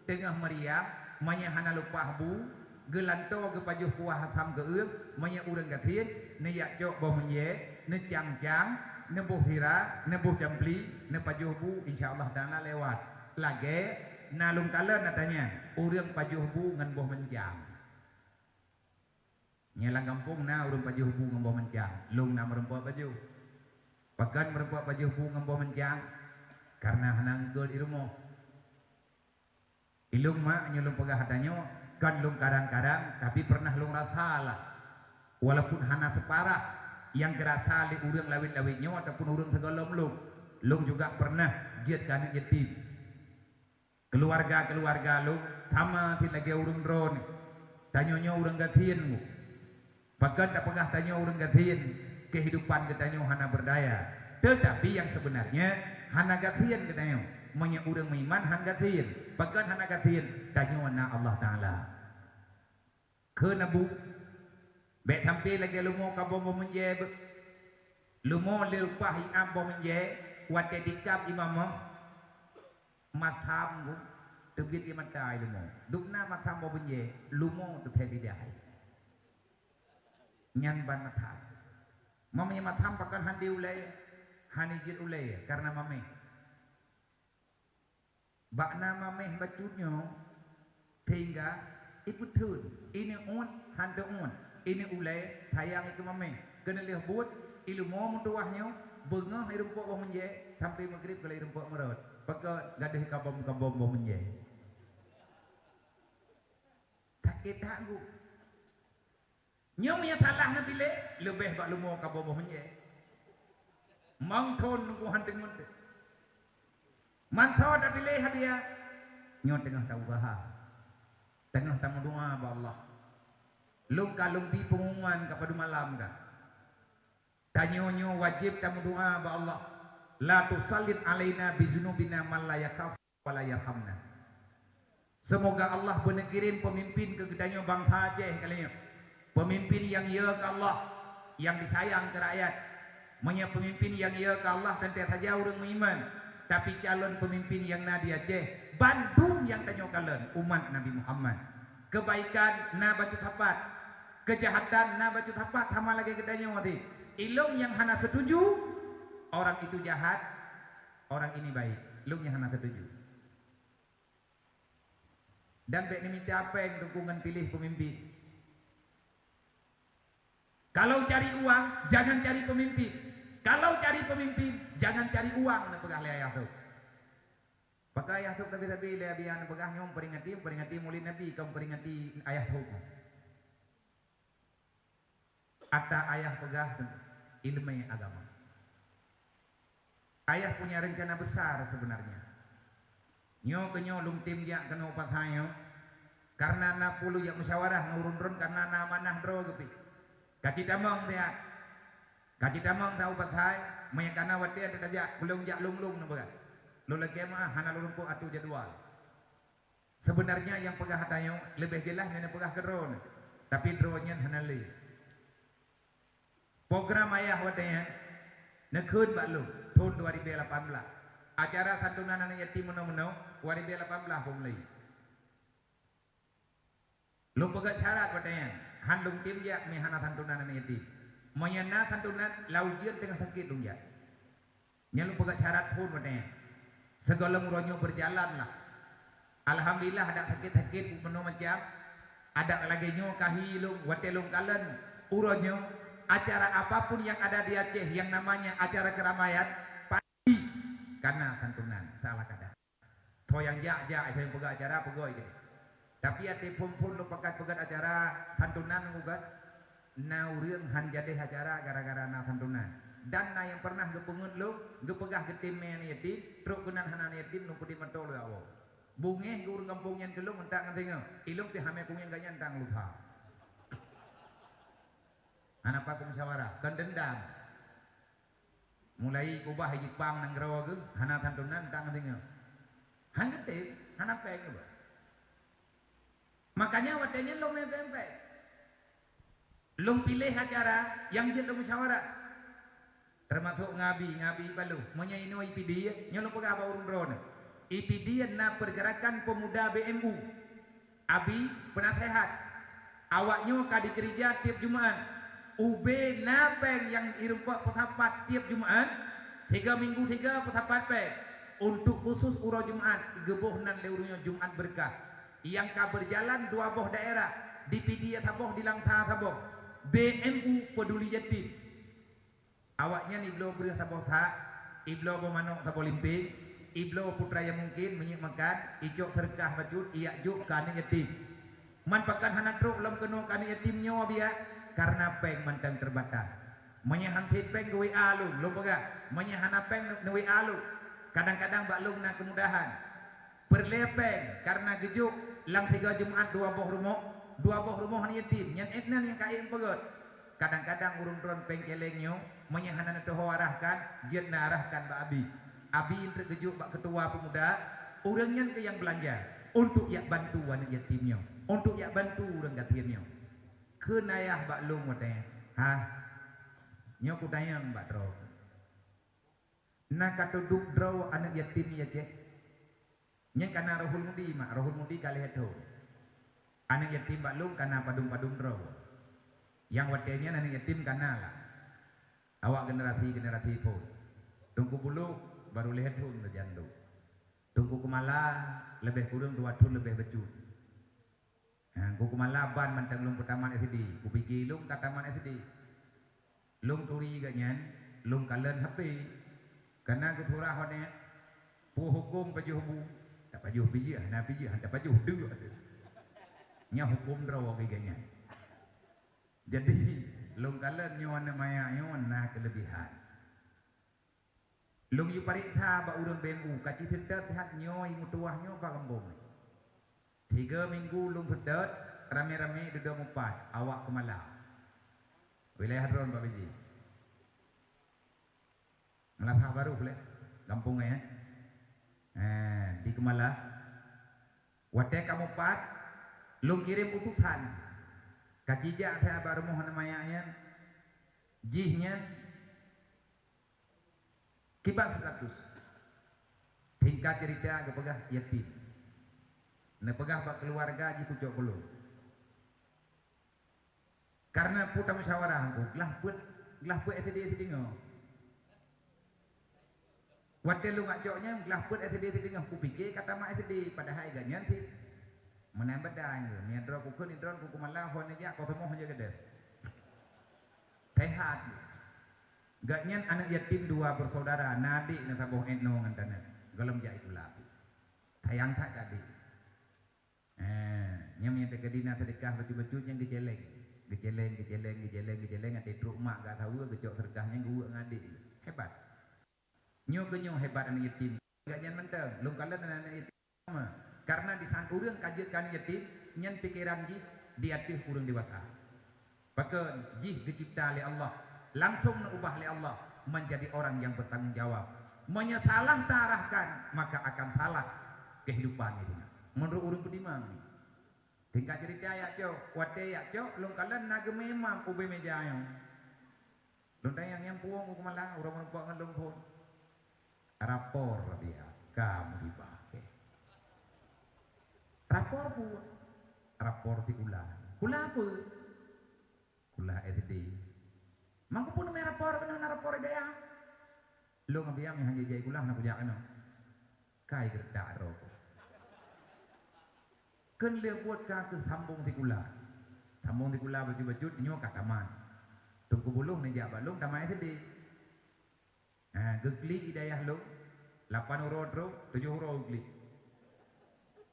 tengah meriah manya hana lupa bu gelanto ge pajuh kuah hatam ge euk manya urang gathien ne yak jok boh menje ne cang-cang ne boh hira ne boh campli ne pajuh bu insyaallah dana lewat lage nalung kalen natanya urang pajuh bu ngan boh mencang. Nyelang kampung na urung pajuh bu ngan boh mencang lung na merempok pajuh. Bahkan merempuak baju bunga bawa mencang karena hanang gol di rumah. Ilung mak nyulung pegah hatanyo kan lung kadang-kadang tapi pernah lung rasa lah. Walaupun hana separah yang gerasa li urang lawit-lawitnya ataupun urang segolom lung juga pernah jiat kana jetim. Keluarga lung sama ti lagi urang dron. Tanyonyo urang gathien mu. Bahkan tak pegah tanyo urang gathien. Kehidupan katanya hana berdaya, tetapi yang sebenarnya hana gathien katanya manya urang meiman han gathien bahkan hana gathien tanyo na Allah taala ke nabu be tampe lagi lumo ka bomo menje lumo le pahi abo menje wate dikap imam matham gu tebit imatai lumo dukna matham bo menje lumo tu thebidai nyan ban matham mamanya matham pakan handi ulai hanijir ulai karena mameh bakna mameh bacutnya hingga ikut thun ini on handa on ini ulai tayang itu mameh kena lihat buat ilmu mutuahnya bengah irumpok bom menje sampai maghrib kalau irumpok merot pakai gadah kabom bom menje tak kita gu nyom ya salah na bile lebih bak lumo ka bobo menye mangthon nunggu hantengun mantho da bile hadia nyo tengah taubaha tengah tamu doa ba Allah lung kalung di pengumuman ka padu malam ka tanyo wajib tamu doa ba Allah la tusallit alaina bizunubina man la yakhaf wa la yarhamna. Semoga Allah benekirin pemimpin ke gedanyo bangsa Aceh kalinya. Pemimpin yang ya ke Allah, yang disayang ke rakyat. Menya pemimpin yang ya ke Allah dan tiada saja orang beriman. Tapi calon pemimpin yang Nabi Aceh, Bandung yang tanyo kalian umat Nabi Muhammad. Kebaikan na baca tapat, kejahatan na baca tapat sama lagi kedanya mati. Ilung yang hana setuju, orang itu jahat, orang ini baik. Ilung yang hana setuju. Dan baik ni minta apa yang dukungan pilih pemimpin. Kalau cari uang, jangan cari pemimpin. Kalau cari pemimpin, jangan cari uang. Nak pegah ayah tu. Pakai ayah tu tapi le biar pegah nyom peringati mulia Nabi, kaum peringati ayah tu. Ata ayah pegah ilmu agama. Ayah punya rencana besar sebenarnya. Nyo kenyo lung tim jak kena upat hayo. Karena na pulu jak musyawarah ngurun-urun karena na manah dro gepi. Kaki tamang dia, kaki tamang tahu batai, mayakana wati ada tajak belum jak lung nampakah, lula kemah hana lurumpu atu jadwal. Sebenarnya yang pegah hatayo lebih jelas mana pegah keron, tapi dronnya hana li. Program ayah watanya, nekun baklum, tahun 2018 acara santunan anak yatim meno-meno 2018 pemulai lu pegat syarat katanya handung tim ya mehana santunan anak yatim menyana santunan laujian tengah sakit dong ya lu pegat syarat pun katanya segala muronyo berjalan lah alhamdulillah ada sakit-sakit meno macam ada lagi nyo kahilung watelung kalen uronyo acara apapun yang ada di Aceh yang namanya acara keramaian pasti karena santunan salah kada to yang jak yang pegat acara pegoi gitu tapi ati pun lu pegat acara santunan ngugat na urang han jadeh acara gara-gara na santunan dan na yang pernah gepungut lu gepegah getim men yatim truk kenan hanan yatim nu pudi mentol ya Allah bungeh urang kampung yang kelung entak ngenting ilung pi hame kung yang ganyan tang lupa anak pak musyawarah kan dendam mulai ubah Jepang nang rawa ge hana santunan tang ngenting han getim hana peng ba makanya watenya lo mempe lo pilih acara yang jadi musyawarah termasuk ngabi balu menyaino IPD nyolo pegah urun ron IPD na pergerakan pemuda BMU abi penasehat awaknya kadi gereja tiap Jumat UB napeng yang irupa petapat tiap Jumat 3 minggu 3 petapat pe untuk khusus uro Jumat gebohnan leurunya Jumat berkah yang ka berjalan 2 boh daerah di PD taboh di Langta taboh BMU peduli yatim awaknya ni iblo beureuh taboh sa iblo pemanok taboh limping iblo putra yang mungkin menyikmakan ijok serkah bajut iya juk kani yatim man pakan hana truk lam keno kani yatim nyawa biya karena peng mantang terbatas menyahan peng gue alung lo pega menyahana peng newe alung kadang-kadang baklung na kemudahan berlepeng karena gejuk lang 3 Jumat 2 boh rumah yatim yang etnan yang kain pegot kadang-kadang urung ron pengkelengnya menyahana na arahkan jet na arahkan ba abi untuk gejuk bak ketua pemuda urangnya ke yang belanja untuk yak bantu anak yatimnya untuk yak bantu urang yatimnya kenayah bak lung matanya ha nyo kutayang bak dro na katuduk dro anak yatim ya cek nya kana rohul mudi kali itu anak yatim baklung kana padung dro yang watenya anak yatim kana lah awak generasi pun tunggu bulu baru lihat pun terjandu tunggu kemala lebih kurang 2 tahun lebih becut ku kemala ban mantang lung pertama SD ku pikir lung kataman SD lung turi ganyan lung kalen HP karena ku surah wane pu hukum baju hubu tak baju biji na biji tak baju dulu nya hukum rawa kayaknya jadi lung kalen nyawan maya nyawan na kelebihan lung yu pariksa ba urang BMU kaci sedep hat nyoy mutuah nyo pa kembung 3 minggu lung sedep rame-rame duduk 4 awak kemala wilayah Hadron Pak Biji Melapah baru boleh kampung ya di Kemala wate kamu 4 lung kirim utusan kacija saya baru mohon namanya jihnya kibat 100 tingkat cerita kepegah yatim nepegah bak keluarga ji kucok belum karena putar musyawarah aku gelah put SD ngau wate lu ngacoknya gelah put SD ngau ku pikir kata mak SD padahal ganyan sih menambah dah ini miadro kukun idron kuku malah hon aja kau semua aja gede tehat gaknya anak yatim 2 bersaudara nadi nasaboh etno ngantana galam ja itu lapi tayang tak kadi nyam yang tegedina sedekah baju-baju yang dijeleng ati truk mak gak tahu gecok sedekahnya gua ngadi hebat nyo hebat anak yatim gaknya menteng lung kalen anak yatim karena disangkurang kajian yatim nyen pikiran ji diatih urang dewasa bahkan ji dicipta oleh Allah langsung ubah oleh Allah menjadi orang yang bertanggung jawab menyesalah tarahkan maka akan salah kehidupan ini menurut urang pedimang tingkat cerita ya cok wate ya cok lung kalen naga memang ube meja yang lung tayang yang puang ku malang urang puang ngalung pun rapor dia kamu tiba rapor bu rapor di kula apa kula SD mangko pun may rapor kana rapor daya lo ngabiam yang hanya jay kula na kuya kana kai gerda ro kan le buat ka ke thambung di kula baju nyo kataman tungku bulung ni ja balung tamai SD gegli idayah lo 8 urut ro 7 urut gegli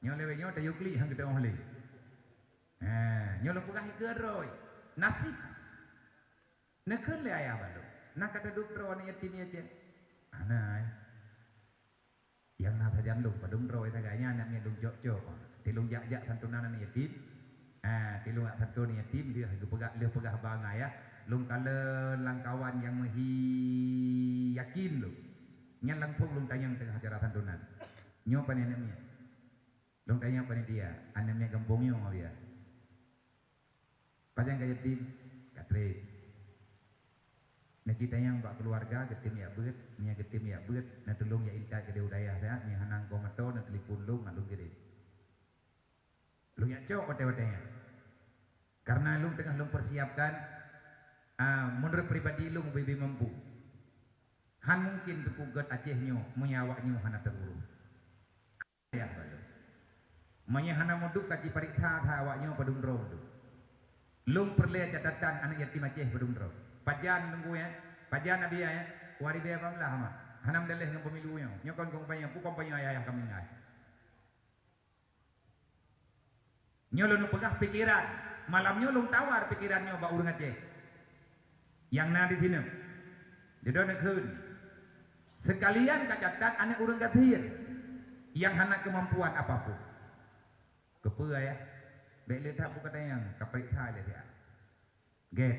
nyo lewe nyo tayu gegli hang kita oleh nyo lo pegah ke roy nasib nekun le ayah balu nak kata duk ro ni yatim aja anai yang nak sajan lu padung roy taganya anaknya lung jok tilung jak santunan ni yatim tilung santun yatim dia pegah bang ayah lung kala langkawan yang mahi yakin lu nyan langsung lung tanyang tengah acara santunan nyo panenamnya lung tanya pada dia anaknya gembong nyo dia pajang kaya yatim katre nak kita yang bak keluarga getim ya beut nya getim ya beut na tulung ya inta ke udaya saya nya hanang ko mato na telepon lung ngalung gede lung ya cok ote-otenya karena lung tengah lung persiapkan menurut pribadi lung bebe mampu han mungkin berkugat acehnya menyawaknya hana terurus ya balu manya hana moduk kaci parikha awaknya padung ro lung perle catatan anak yatim aceh padung ro pajan nunggu ya pajan nabi ya wari be pamlah ma hanam deleh ng pemilu nyokon kong payang pu kong payang ayah kami ngai nyolo nu pegah pikiran malam nyolong tawar pikirannya ba urang Aceh yang nadi sini jadi nekun sekalian kacatan anak urang Gathir yang hana kemampuan apapun kepe ya bek letak bu kata yang kaprikha le dia get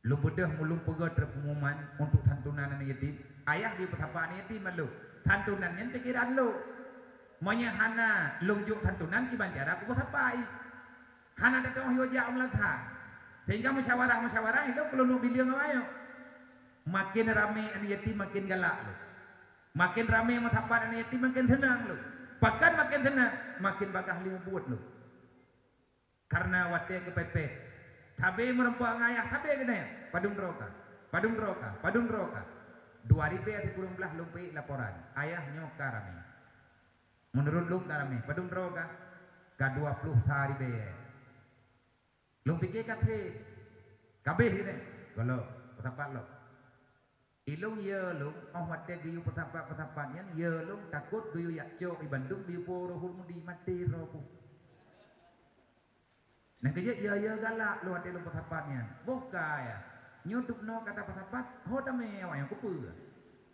lung bedah mulung pegat pengumuman untuk santunan anak yatim ayah di petapa anak yatim malu santunan yang pikiran lu monya hana lung juk santunan ki banjara ku petapa hana datang hoja umlatha sehingga musyawarah itu kalau nu bilang ayo makin ramai anak yatim makin galak lu makin ramai petapa anak yatim makin tenang lu bahkan makin tenang makin bagah liu buat lu karena wate kepepet tabe merempuang ayah tabe kena padung roka 2019 lumpi laporan ayahnya karame menurut lu karame padung roka ka 20 sehari be lumpi ke kate kabeh ini kalau petapa lo ilung ye lung wate giyu petapa-petapanya ye lung takut giyu yakco di Bandung di porohul di mati roku nah kerja ya galak lu hati lu petapatnya buka ya nyutuk no kata petapat hoda mewah yang kupu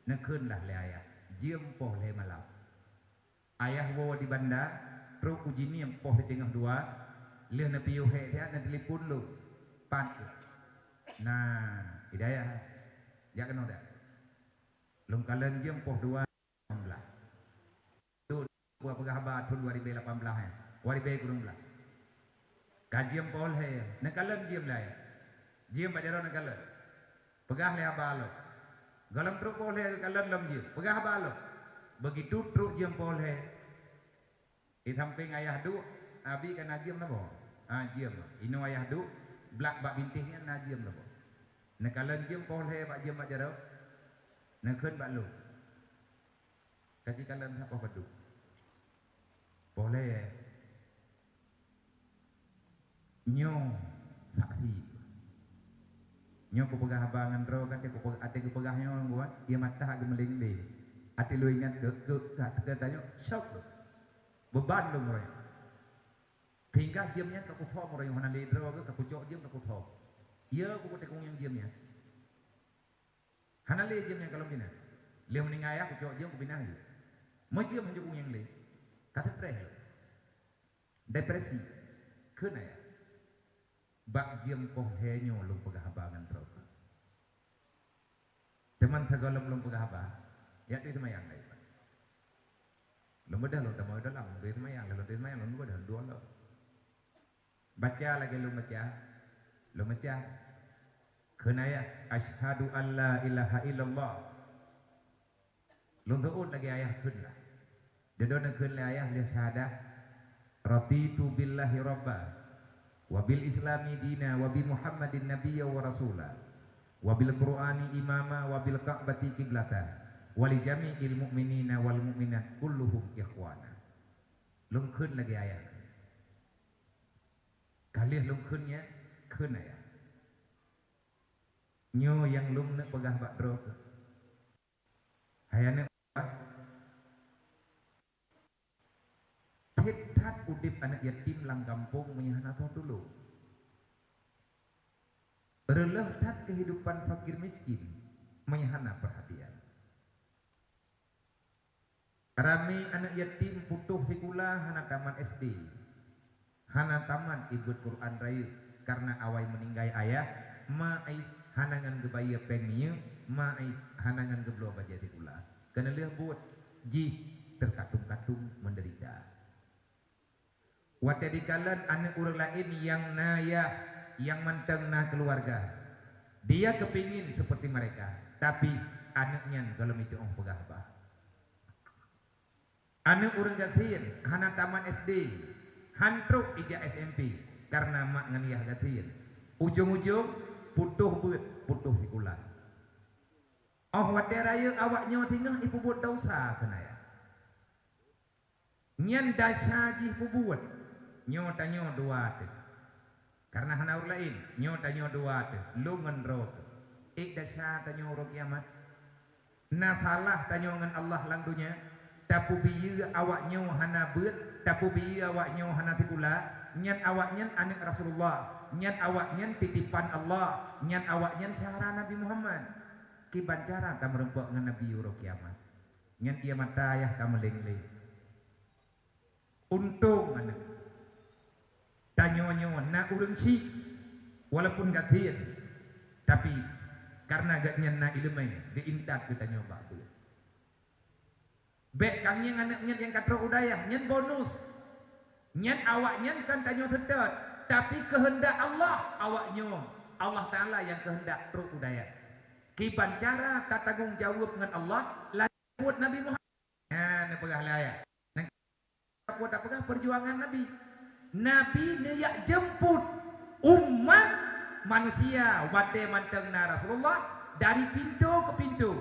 nekun lah le ayah jempoh le malam ayah wo di banda pro uji ni empoh di tengah dua le na piu he dia na telepon lu pan nah hidayah ya kan udah lung kalen jempoh dua 18 tu gua pegah ba tahun 2018 ya 2018 kajian pol hai nakalan jiem lah jiem bajaro nakalan pegah le abalo galang truk pol hai kalan lam jiem pegah abalo begitu truk jiem pol hai di samping ayah du abi kan jiem lah boh jiem inu ayah du blak bak bintihnya na jiem lah boh nakalan jiem pol hai bak jiem bajaro nakun bak lu kaji kalan apa padu pol hai nyo saksi nyo ko pegah abangan ro kan ko ate ko pegah nyo gua ia mata gemeling de ate lu ingat ke tanyo shock beban lu roy hingga jamnya ka ku thom roy hana le ro ka ku jok jam ka ku thom ia ko te kong yang jamnya hana le jamnya kalau bina le meningaya ku jok jam ku bina hi mo jam jo kong yang le kata depresi kena ya bak jiem poh henyo lung pegah abangan terus teman tagalam lung pegah abah ya itu semayang dai lung bedah lung tamoy dalam itu semayang lung bedah dua lo baca lagi lung baca kena ya asyhadu an la ilaha illallah Lung tuun lagi ayah kun lah. Jadon kun le ayah le syahadah raditu billahi rabba wa bil islami dina wa bi muhammadin nabiyya wa rasula wa bil qur'ani imama wa bil ka'bati qiblata wa li jami'il mu'minina wal mu'minat kulluhum ikhwana. Lung kun lagi ayah. Kalian lung kunnya kun ayah. Nyo yang lung nak pegah bak drop. Hayane Hithat udip anak yatim lang kampung menyahana tahu dulu. Relah tat kehidupan fakir miskin menyahana perhatian. Rami anak yatim putuh sikula hana taman SD, hana taman ibut Quran raya karena awai meninggai ayah, ma'ai hanangan gebaya pengnya, ma'ai hanangan geblo baja sikula. Kena lihat buat jih terkatung-katung menderita. Watadikalan anak orang lain yang naya, yang manteng na keluarga, dia kepingin seperti mereka, tapi anaknya kalau itu orang pegah bah. Anak orang gatiin, hana taman SD, hantruk ija SMP, karena mak nganiah gatiin. Ujung-ujung putuh buat, putuh sikula. Oh wateraya awaknya tinggal ibu buat dosa kena ya. Nyan dasa ibu buat. Nyo tanyo dua tu, karena hana orang lain. Nyo tanyo dua tu, lu ngenrok. Dasa tanyo orang kiamat. Na salah tanyo ngan Allah lang dunia. Tapu biya awak nyo hana bet, tapu biya awak nyo hana tikula. Nyan awak nyan anak Rasulullah, nyan awak nyan titipan Allah, nyan awak nyan syahara Nabi Muhammad. Kiban cara kamu rempok ngan Nabi orang kiamat. Nyan kiamat tayah kamu leng-leng. Untung anak. Tanyo-nyo na urang si walaupun gak tiyan, tapi karena gak nyan na ilmay diintat kita tanyo bakul. Bek kang yang anaknya yang katro udayah nyan bonus, nyan awak nyan kan tanyo sedot, tapi kehendak Allah awaknyo Allah Taala yang kehendak tro udayah. Kiban cara tak tanggung jawab dengan Allah lagi buat Nabi Muhammad. Nah, nepegah laya. Nang buat apakah perjuangan Nabi? Nabi niyak jemput umat manusia wate manteng na Rasulullah dari pintu ke pintu.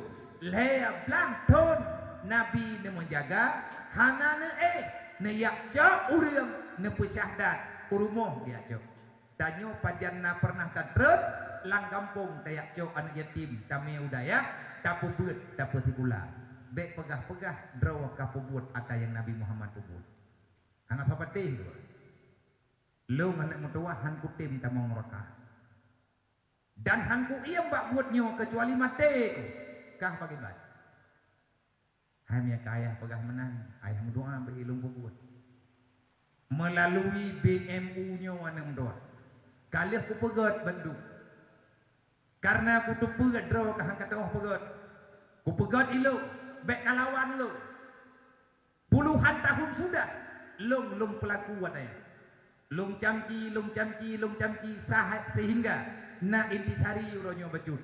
Lea belah ton Nabi ne menjaga hana ne niyak jauh urang ne pesahdat urumoh dia jauh. Tanyo pajan na pernah tadret lang kampung tayak jauh anak yatim tame udaya tapu beut tapu tikula. Bek pegah-pegah draw kapubut ata yang Nabi Muhammad pubut. Hana apa patih tu? Lu anak mutua hanku tim tamang mereka dan hanku iya mbak buatnya kecuali mati kah pakai bat hanya kaya pegah menang ayah doa berilung buat melalui BMU nya anak doa kali aku pegat Bandung karena aku tu pegat draw kah kata oh pegat aku pegat ilu baik kalawan lu puluhan tahun sudah lung pelaku wadaya lung camki sehingga na intisari uronyo bajut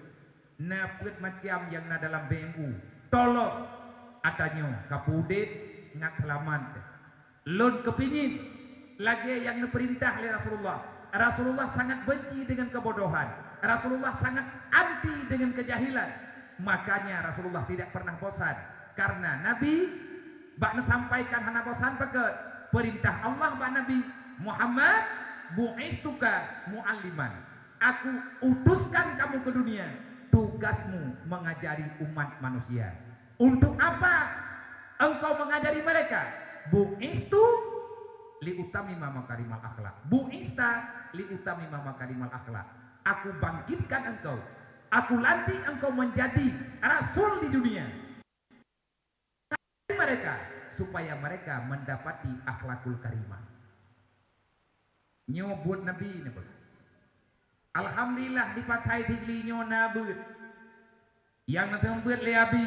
na put macam yang na dalam BMU tolong atanyo kapudet ngat halaman lun kepingin lagi yang diperintah oleh Rasulullah sangat benci dengan kebodohan, Rasulullah sangat anti dengan kejahilan, makanya Rasulullah tidak pernah bosan karena Nabi bak sampaikan hana bosan pakai perintah Allah bak Nabi Muhammad bu'istuka mu'alliman. Aku utuskan kamu ke dunia. Tugasmu mengajari umat manusia. Untuk apa engkau mengajari mereka? Bu'istu liutamima makarimal akhlak. Bu'ista liutamima makarimal akhlak. Aku bangkitkan engkau. Aku lantik engkau menjadi rasul di dunia. Mereka supaya mereka mendapati akhlakul karimah. Nyo buat Nabi ni pun. Alhamdulillah dipakai tigli nyo nabut. Yang nanti membuat le Abi,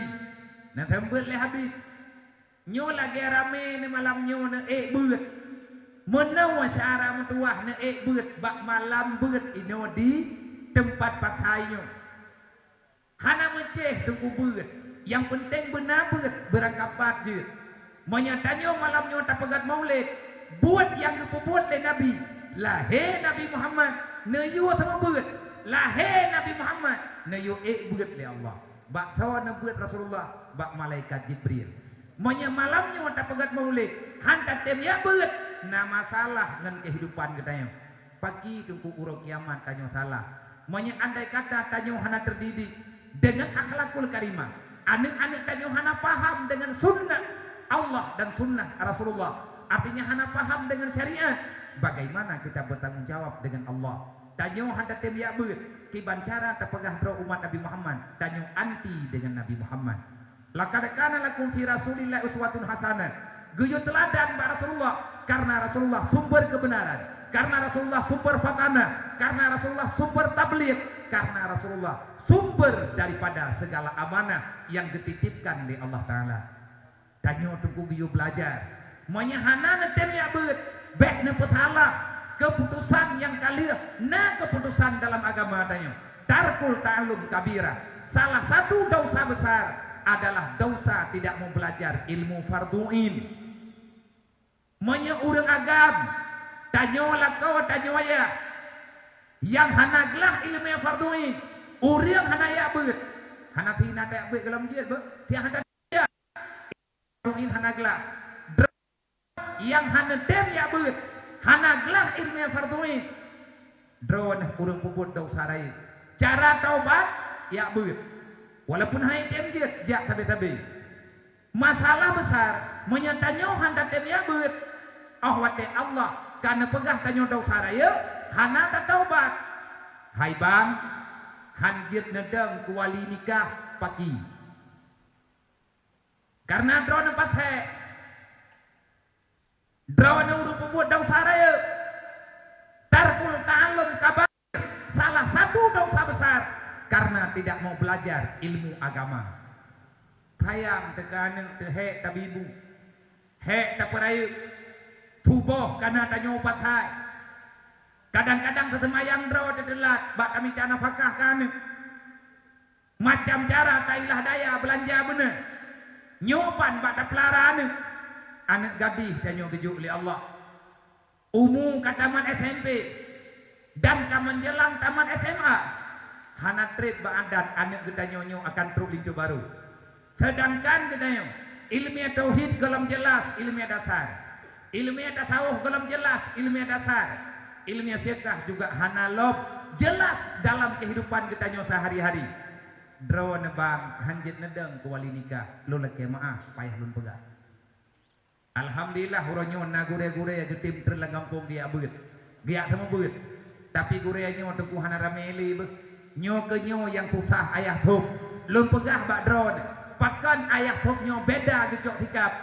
nanti membuat le Habib. Nyo lagi rame ni malam nyo na buat. Menawa syara mentuah na buat bak malam buat ino di tempat pakai nyo. Hana menceh tunggu buat. Yang penting benar berangkapat je. Menyatanya malamnya tak pegat maulid. Buat yang kepubuat oleh Nabi. Lahir Nabi Muhammad. Nayu sama buat. Lahir Nabi Muhammad. Nayu buat oleh Allah. Bak tahu nak buat Rasulullah. Bak malaikat Jibril. Menya malamnya tak pegat maulid. Hantar tem ya buat. Nah masalah dengan kehidupan katanya. Pagi tunggu urang kiamat tanya salah. Menya andai kata tanya hana terdidik dengan akhlakul karimah. Anak-anak tanya hana paham dengan sunnah Allah dan sunnah Rasulullah. Artinya hana paham dengan syariat. Bagaimana kita bertanggung jawab dengan Allah? Tanya hana tem ya buat. Kiban cara terpegah bro umat Nabi Muhammad. Tanya anti dengan Nabi Muhammad. Laqad kana lakum fi Rasulillah uswatun hasanah. Guyut teladan Pak Rasulullah. Karena Rasulullah sumber kebenaran. Karena Rasulullah sumber fatana, karena Rasulullah sumber tabligh, karena Rasulullah sumber daripada segala amanah yang dititipkan di Allah Ta'ala. Tanya tunggu biu belajar. Menyahana netem ya bet, bek ne pethala, keputusan yang kalian, nah keputusan dalam agama tanya. Tarkul ta'allum kabira. Salah satu dosa besar adalah dosa tidak mau belajar ilmu fardu'in. Urang agam. Tanyalah kau tanya ya. Yang hana gelah ilmu yang farduin. Uriang hana ya bet. Hana tina tak bet dalam jid bet. Tiang hana ya. Farduin hana gelah. Yang hana dem ya bet. Hana gelah ilmu yang farduin. Drone urang puput dosa rai. Cara taubat ya bet. Walaupun hai dem jid jak tabe-tabe. Masalah besar menyatanya hana dem ya bet. Wate Allah karena pegah tanya dosa raya hana tak taubat. Hai bang hanjit nedang ku wali nikah pagi karena drone pathe drone urut pembuat dosa raya tarkul ta'allum kabar salah satu dosa besar karena tidak mau belajar ilmu agama. Kayang tekaneng tehek tabibu hek tak perayu tubuh karena tanya obat hai. Kadang-kadang sesemayang draw dedelat bak kami cana fakah kan. Macam cara tailah daya belanja bener. Nyopan bak pelaraan. Anak gadih tanya gejuk oleh Allah. Umum ke taman SMP dan ke menjelang taman SMA. Hana trip bak adat anak kita nyonyo akan truk lintu baru. Sedangkan kita ilmiah tauhid gelam jelas ilmiah dasar. Ilmiah tasawuf belum jelas, ilmiah dasar, ilmiah fiqh juga hanalob jelas dalam kehidupan kita nyo sehari-hari. Draw nebang hanjit nedeng ku wali nikah, lu leke maaf payah lun pegah. Alhamdulillah huronyo na gure-gure ya getim terlagampung dia beut. Dia sama beut. Tapi gure nyo tuku hana rameli be. Nyo ke nyo yang susah ayah thuk. Lun pegah bak draw. Pakan ayah thuk nyo beda gejok sikap.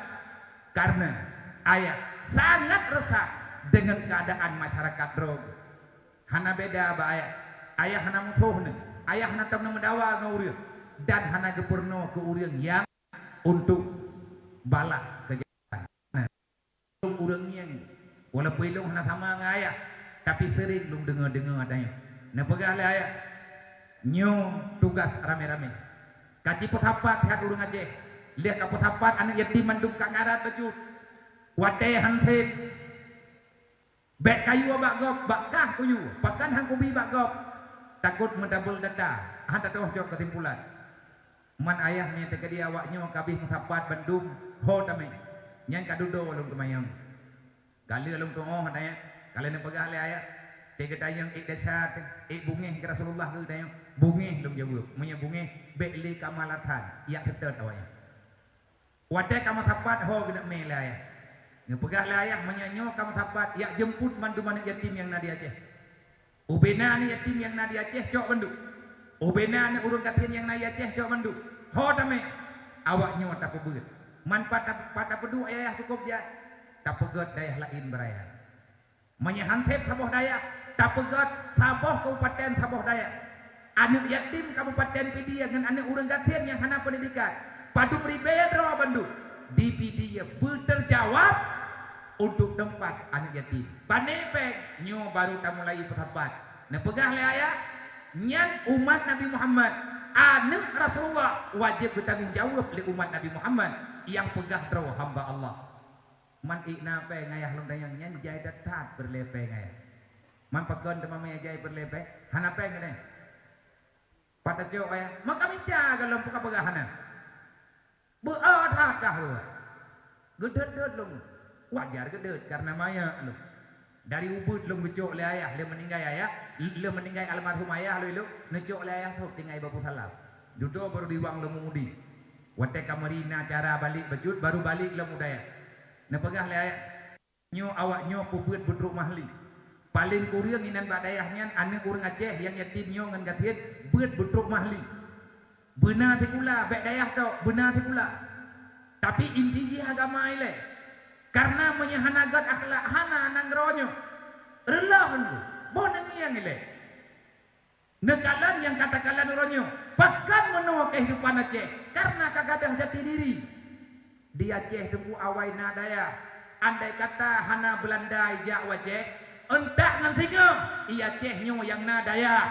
Karena ayah sangat resah dengan keadaan masyarakat drog. Hana beda ba ayah. Ayah hana musuh ne. Ayah hana tam mendawa ngurang dan hana gepurno ke urang yang untuk bala kejahatan. Nah, urang yang walaupun ilung hana sama dengan ayah, tapi sering lung dengar-dengar adanya. Nah pegah le ayah. Nyo tugas rame-rame. Kaji petapat hat urang Aceh. Lihat ka petapat anak yatim manduk kangarat baju. Wadai hantet bek kayu bak gop bakkah kuyu pakan hang kubi bak gop takut mendabul dada hanta toh jok kesimpulan man ayahnya teka dia awaknya kabih mutapat bandum ho tame nyang kadudo lung kemayang kali lung tong hatanya kali ne pegah le ayah tega tayang desa bungeh ke Rasulullah lu tayang bungeh lung jawab munya bungeh bek li kamalatan ya ketet awaknya wadai kamatapat ho gena me le ayah. Ngepegah layak menyanyo kamu tapat ya jemput mandu mana yatim yang nadi Aceh. Ubena ni yatim yang nadi Aceh cok bandu. Ubena ni urang katin yang nadi Aceh cok bandu. Ho tame awaknya tak pebeut. Man pada pedu ayah cukup ja. Tak pegot daya lain beraya. Menyahantep saboh daya. Tak pegot saboh kabupaten saboh daya. Anak yatim kabupaten Pidia dengan anak urang katin yang hana pendidikan. Padu pribaya draw bandu. Di Pidia berterjawab untuk tempat anak yatim. Panepek nyo baru tak mulai bertapat. Nah pegah le ayah nyan umat Nabi Muhammad anu Rasulullah wajib bertanggung jawab li umat Nabi Muhammad yang pegah draw hamba Allah. Man ikna pe ngayah long dayang nyan jai datat berlepe ngayah. Man pagon demam jai berlepe hana pe ngene. Pada jo ayah maka minta kalau puka pegahanan. Berat dah lu. Gedet long. Wajar gedet karena maya lu. Dari ubud lu ngecok le ayah, le meninggal ayah, le meninggal almarhum ayah lu ngecok le ayah tu tinggal babu salam. Duduk baru diwang lu mudi. Wate kamarina cara balik bejut baru balik lu mudaya. Nepegah le ayah. Nyo awak nyo pubut budruk mahli. Paling kurang inan badayahnya ane urang Aceh yang yatim nyo ngan gatiet beut budruk mahli. Benar tikula bek dayah tok, benar tikula. Tapi intinya agama ile. Karena menyahanagat akhlak hana nangronyo relah lu bonang yang ile nekalan yang katakanlah ronyo bahkan menua kehidupan Aceh karena kagadah jati diri di Aceh tunggu awai nadaya andai kata hana Belanda ijak wajeh entak ngantinya iya Aceh nyo yang nadaya